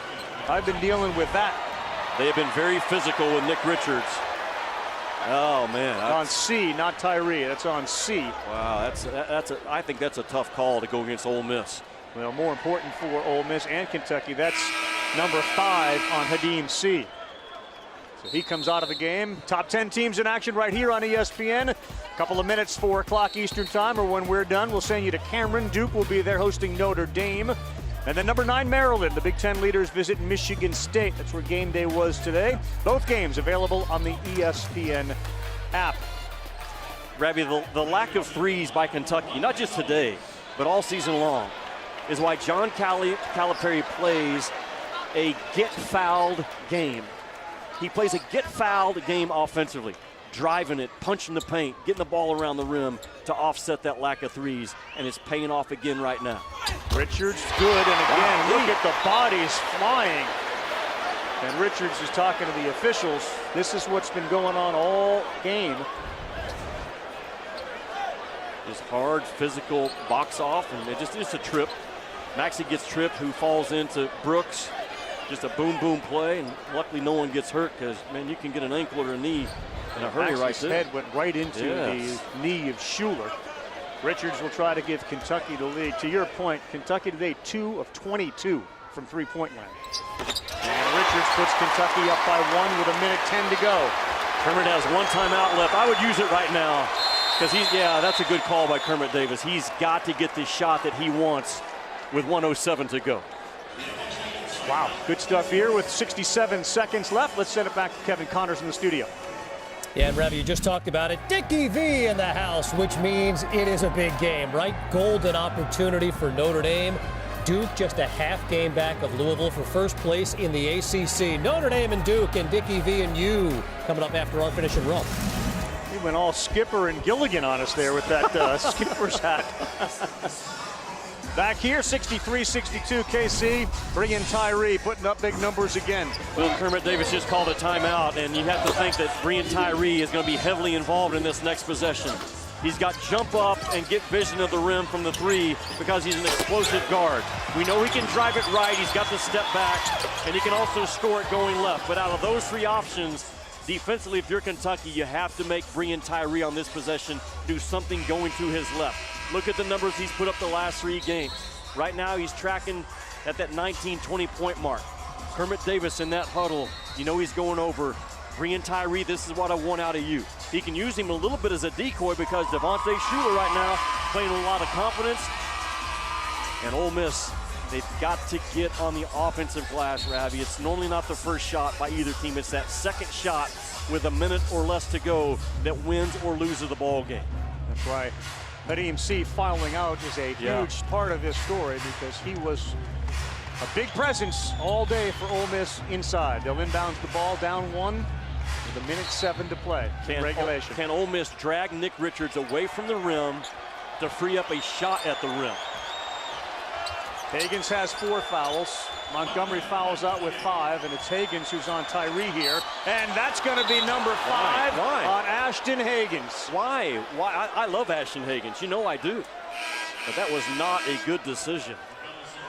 I've been dealing with that. They have been very physical with Nick Richards. Oh man! On C, not Tyree. That's on C. Wow, I think that's a tough call to go against Ole Miss. Well, more important for Ole Miss and Kentucky, that's number 5 on Nadim C. So he comes out of the game. Top 10 teams in action right here on ESPN. A couple of minutes, 4 o'clock Eastern time, or when we're done, we'll send you to Cameron. Duke will be there hosting Notre Dame. And then number 9, Maryland. The Big Ten leaders visit Michigan State. That's where game day was today. Both games available on the ESPN app. Rabbi, the lack of threes by Kentucky, not just today, but all season long, is why John Calipari plays a get-fouled game. He plays a get-fouled game offensively, driving it, punching the paint, getting the ball around the rim to offset that lack of threes, and it's paying off again right now. Richards good, and again, look at the bodies flying. And Richards is talking to the officials. This is what's been going on all game. This hard, physical box off, and it's a trip. Maxey gets tripped, who falls into Brooks. Just a boom, boom play, and luckily no one gets hurt because, man, you can get an ankle or a knee in a hurry right there. His head went right into the knee of Schuler. Richards will try to give Kentucky the lead. To your point, Kentucky today 2 of 22 from three-point land. And Richards puts Kentucky up by 1 with 1:10 to go. Kermit has 1 timeout left. I would use it right now because that's a good call by Kermit Davis. He's got to get the shot that he wants with 1:07 to go. Wow, good stuff here with 67 seconds left. Let's send it back to Kevin Connors in the studio. Yeah, and Ravi, you just talked about it. Dickie V in the house, which means it is a big game, right? Golden opportunity for Notre Dame. Duke just a half game back of Louisville for first place in the ACC. Notre Dame and Duke and Dickie V and you coming up after our finish and run. He went all Skipper and Gilligan on us there with that Skipper's hat. Back here, 63-62 KC. Bring in Tyree, putting up big numbers again. Well, Kermit Davis just called a timeout, and you have to think that Breon Tyree is going to be heavily involved in this next possession. He's got jump up and get vision of the rim from the 3 because he's an explosive guard. We know he can drive it right. He's got the step back, and he can also score it going left. But out of those 3 options, defensively, if you're Kentucky, you have to make Breon Tyree on this possession do something going to his left. Look at the numbers he's put up the last 3 games. Right now, he's tracking at that 19, 20-point mark. Kermit Davis in that huddle, you know he's going over. Breon Tyree, this is what I want out of you. He can use him a little bit as a decoy because Devontae Schuler right now playing a lot of confidence. And Ole Miss, they've got to get on the offensive glass, Ravi. It's normally not the first shot by either team. It's that second shot with a minute or less to go that wins or loses the ball game. That's right. Nadim C fouling out is a huge part of this story because he was a big presence all day for Ole Miss inside. They'll inbound the ball down 1 with 1:07 to play in regulation. Can Ole Miss drag Nick Richards away from the rim to free up a shot at the rim? Higgins has 4 fouls. Montgomery fouls out with 5, and it's Higgins who's on Tyree here. And that's going to be number 5 on Ashton Higgins. Why? I love Ashton Higgins. You know I do. But that was not a good decision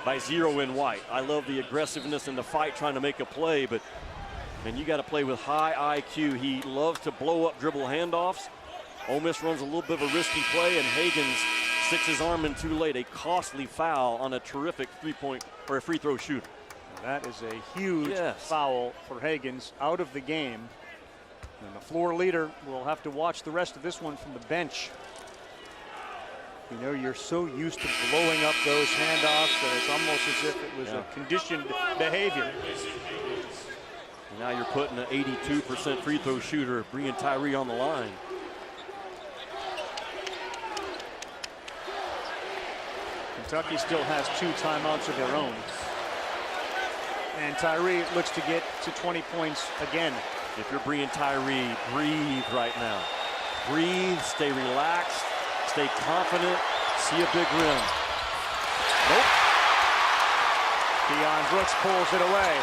by Zero in White. I love the aggressiveness in the fight trying to make a play, but man, you got to play with high IQ. He loves to blow up dribble handoffs. Ole Miss runs a little bit of a risky play, and Higgins sticks his arm in too late. A costly foul on a terrific three-point or a free throw shooter. That is a huge foul for Higgins, out of the game. And the floor leader will have to watch the rest of this one from the bench. You know, you're so used to blowing up those handoffs that it's almost as if it was a conditioned behavior. Now you're putting an 82% free throw shooter, Breon Tyree, on the line. Kentucky still has 2 timeouts of their own. And Tyree looks to get to 20 points again. If you're Breon Tyree, breathe right now. Breathe, stay relaxed, stay confident, see a big rim. Nope. Deion Brooks pulls it away.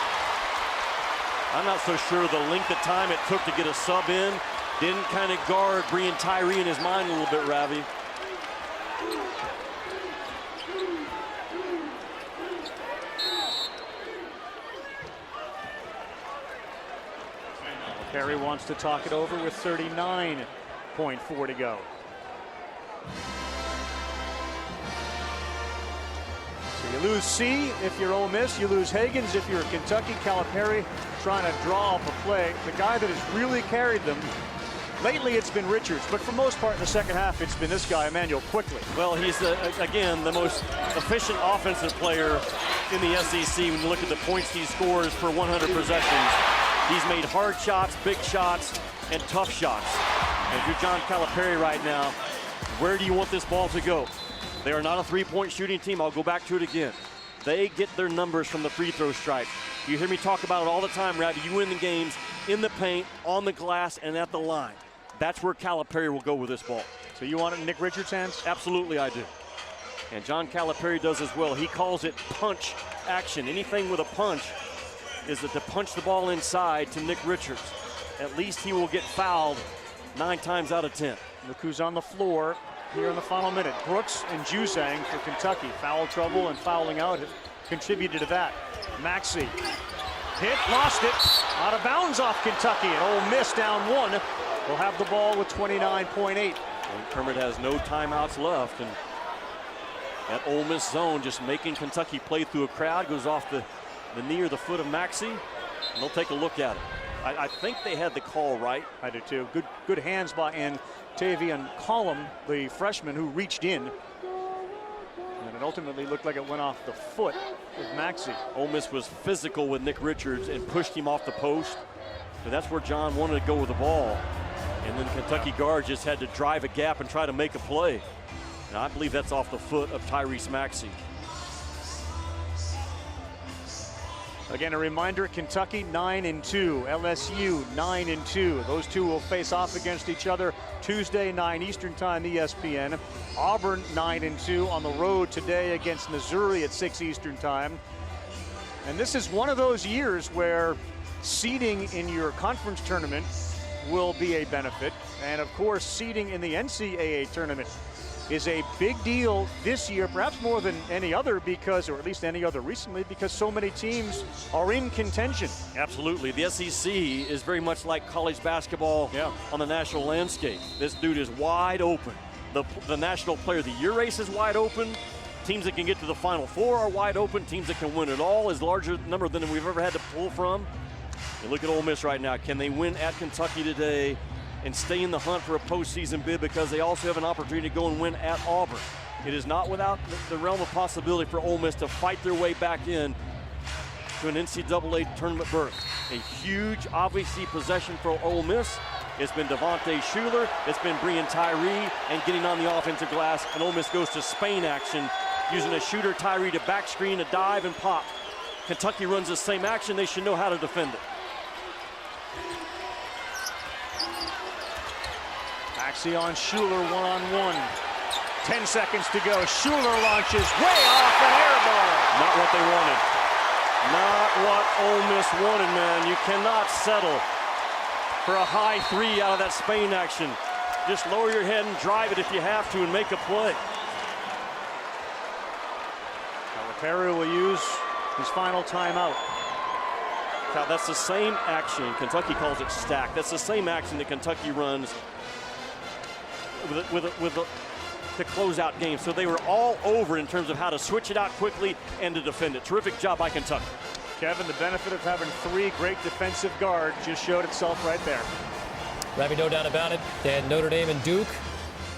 I'm not so sure the length of time it took to get a sub in. Didn't kind of guard Breon Tyree in his mind a little bit, Ravi. Perry wants to talk it over with 39.4 to go. So you lose C if you're Ole Miss. You lose Higgins if you're Kentucky. Calipari trying to draw up a play. The guy that has really carried them, lately it's been Richards, but for most part in the second half it's been this guy, Emmanuel Quickly. Well, he's, again, the most efficient offensive player in the SEC when you look at the points he scores per 100 possessions. He's made hard shots, big shots, and tough shots. And if you're John Calipari right now, where do you want this ball to go? They are not a three-point shooting team. I'll go back to it again. They get their numbers from the free throw stripe. You hear me talk about it all the time, Ravi. You win the games in the paint, on the glass, and at the line. That's where Calipari will go with this ball. So you want it in Nick Richards' hands? Absolutely, I do. And John Calipari does as well. He calls it punch action. Anything with a punch is to punch the ball inside to Nick Richards. At least he will get fouled 9 times out of 10. Look who's on the floor here in the final minute. Brooks and Juzang for Kentucky. Foul trouble and fouling out have contributed to that. Maxey hit, lost it, out of bounds off Kentucky, and Ole Miss down 1. Will have the ball with 29.8. And Kermit has no timeouts left, and that Ole Miss zone just making Kentucky play through a crowd, goes off the knee or the foot of Maxey, and they'll take a look at it. I think they had the call right. I do too. Good hands by Tavion Collum, the freshman who reached in. And it ultimately looked like it went off the foot of Maxey. Ole Miss was physical with Nick Richards and pushed him off the post. And that's where John wanted to go with the ball. And then Kentucky guard just had to drive a gap and try to make a play. And I believe that's off the foot of Tyrese Maxey. Again, a reminder, Kentucky 9-2, LSU 9-2. Those two will face off against each other Tuesday, 9 Eastern Time, ESPN. Auburn 9-2 on the road today against Missouri at 6 Eastern Time. And this is one of those years where seeding in your conference tournament will be a benefit. And of course, seeding in the NCAA tournament is a big deal this year, perhaps more than any other because, or at least any other recently, because so many teams are in contention. Absolutely. The SEC is very much like college basketball on the national landscape. This dude is wide open. The National Player of the Year race is wide open. Teams that can get to the Final Four are wide open. Teams that can win it all is larger number than we've ever had to pull from. You look at Ole Miss right now. Can they win at Kentucky today and stay in the hunt for a postseason bid, because they also have an opportunity to go and win at Auburn? It is not without the realm of possibility for Ole Miss to fight their way back in to an NCAA tournament berth. A huge, obviously, possession for Ole Miss. It's been Devontae Shuler, it's been Breon Tyree, and getting on the offensive glass, and Ole Miss goes to Spain action, using a shooter Tyree to back screen, a dive, and pop. Kentucky runs the same action. They should know how to defend it. Maxey on Shuler, one-on-one. 10 seconds to go. Shuler launches way off, an air ball. Not what they wanted. Not what Ole Miss wanted, man. You cannot settle for a high 3 out of that Spain action. Just lower your head and drive it if you have to and make a play. Calipari will use his final timeout. Now, that's the same action. Kentucky calls it stack. That's the same action that Kentucky runs to close out games. So they were all over in terms of how to switch it out quickly and to defend it. Terrific job by Kentucky. Kevin, the benefit of having 3 great defensive guards just showed itself right there. Ravi, no doubt about it. And Notre Dame and Duke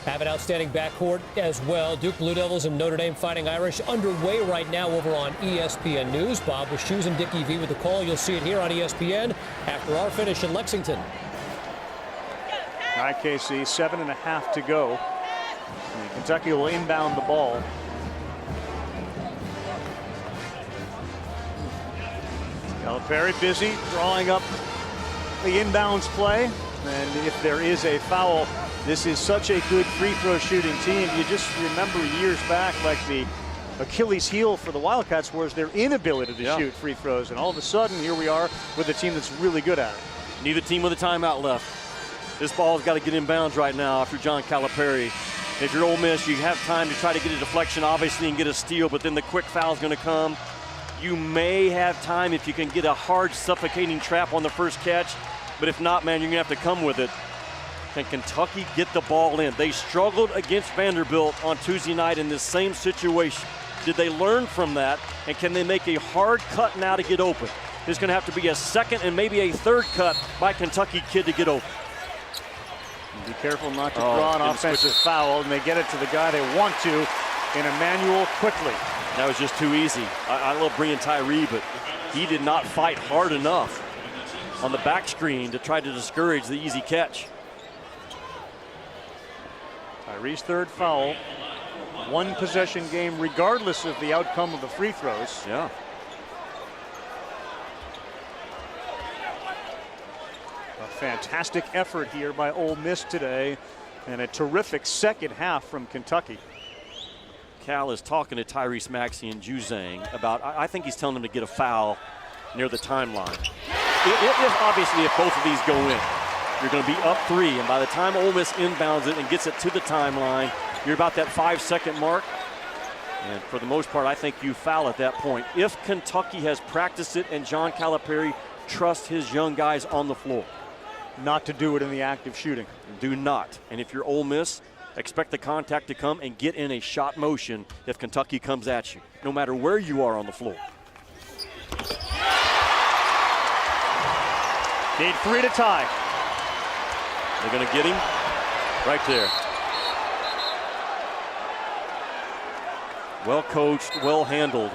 have an outstanding backcourt as well. Duke Blue Devils and Notre Dame Fighting Irish underway right now over on ESPN News. Bob with Shoes and Dickie V with the call. You'll see it here on ESPN after our finish in Lexington. All right, KC, 7.5 to go. And Kentucky will inbound the ball. Calipari busy drawing up the inbounds play. And if there is a foul, this is such a good free throw shooting team. You just remember years back, like the Achilles heel for the Wildcats was their inability to shoot free throws. And all of a sudden, here we are with a team that's really good at it. Neither team with a timeout left. This ball's got to get in bounds right now after John Calipari. If you're Ole Miss, you have time to try to get a deflection, obviously, and get a steal, but then the quick foul's going to come. You may have time if you can get a hard, suffocating trap on the first catch, but if not, man, you're going to have to come with it. Can Kentucky get the ball in? They struggled against Vanderbilt on Tuesday night in this same situation. Did they learn from that, and can they make a hard cut now to get open? There's going to have to be a second and maybe a third cut by Kentucky kid to get open. Be careful not to draw an offensive foul, and they get it to the guy they want to. in Emmanuel quickly. That was just too easy. I love Brian Tyree, but he did not fight hard enough on the back screen to try to discourage the easy catch. Tyree's third foul. One possession game regardless of the outcome of the free throws. Yeah. A fantastic effort here by Ole Miss today, and a terrific second half from Kentucky. Cal is talking to Tyrese Maxey and Juzang about, I think he's telling them to get a foul near the timeline. Obviously, if both of these go in, you're going to be up 3, and by the time Ole Miss inbounds it and gets it to the timeline, you're about that 5-second mark. And for the most part, I think you foul at that point. If Kentucky has practiced it and John Calipari trusts his young guys on the floor. Not to do it in the act of shooting. Do not. And if you're Ole Miss, expect the contact to come and get in a shot motion if Kentucky comes at you, no matter where you are on the floor. Need 3 to tie. They're going to get him right there. Well coached, well handled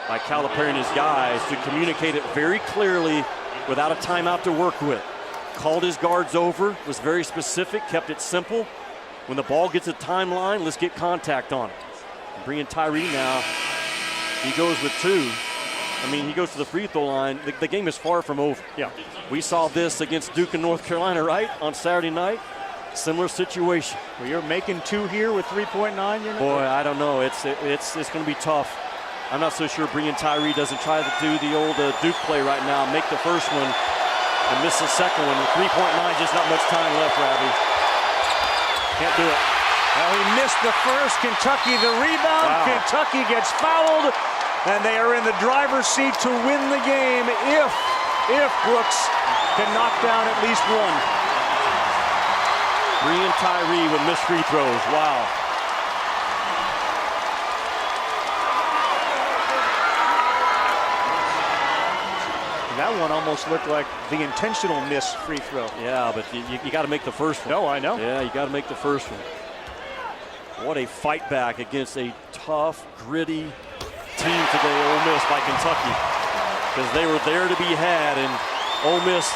by Calipari and his guys to communicate it very clearly without a timeout to work with. Called his guards over, was very specific, kept it simple. When the ball gets a timeline, let's get contact on it. Brian Tyree now, he goes with 2. I mean, he goes to the free throw line. The game is far from over. Yeah. We saw this against Duke and North Carolina, right, on Saturday night. Similar situation. Well, you're making 2 here with 3.9. Boy, I don't know. It's going to be tough. I'm not so sure Brian Tyree doesn't try to do the old Duke play right now, make the first one and miss the second one. With 3.9, just not much time left, Robbie. Can't do it. Well, he missed the first. Kentucky the rebound. Wow. Kentucky gets fouled, and they are in the driver's seat to win the game if Brooks can knock down at least one. Brian Tyree with missed free throws. Wow. That one almost looked like the intentional miss free throw. Yeah, but you got to make the first one. No, I know. Yeah, you got to make the first one. What a fight back against a tough, gritty team today, Ole Miss by Kentucky. Because they were there to be had, and Ole Miss,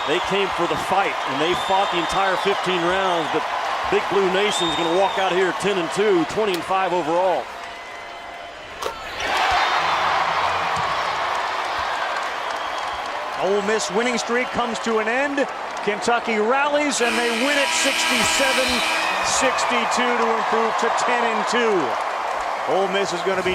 they came for the fight, and they fought the entire 15 rounds, but Big Blue Nation's going to walk out here 10-2, 20-5 overall. Ole Miss winning streak comes to an end. Kentucky rallies and they win it 67-62 to improve to 10-2. Ole Miss is going to be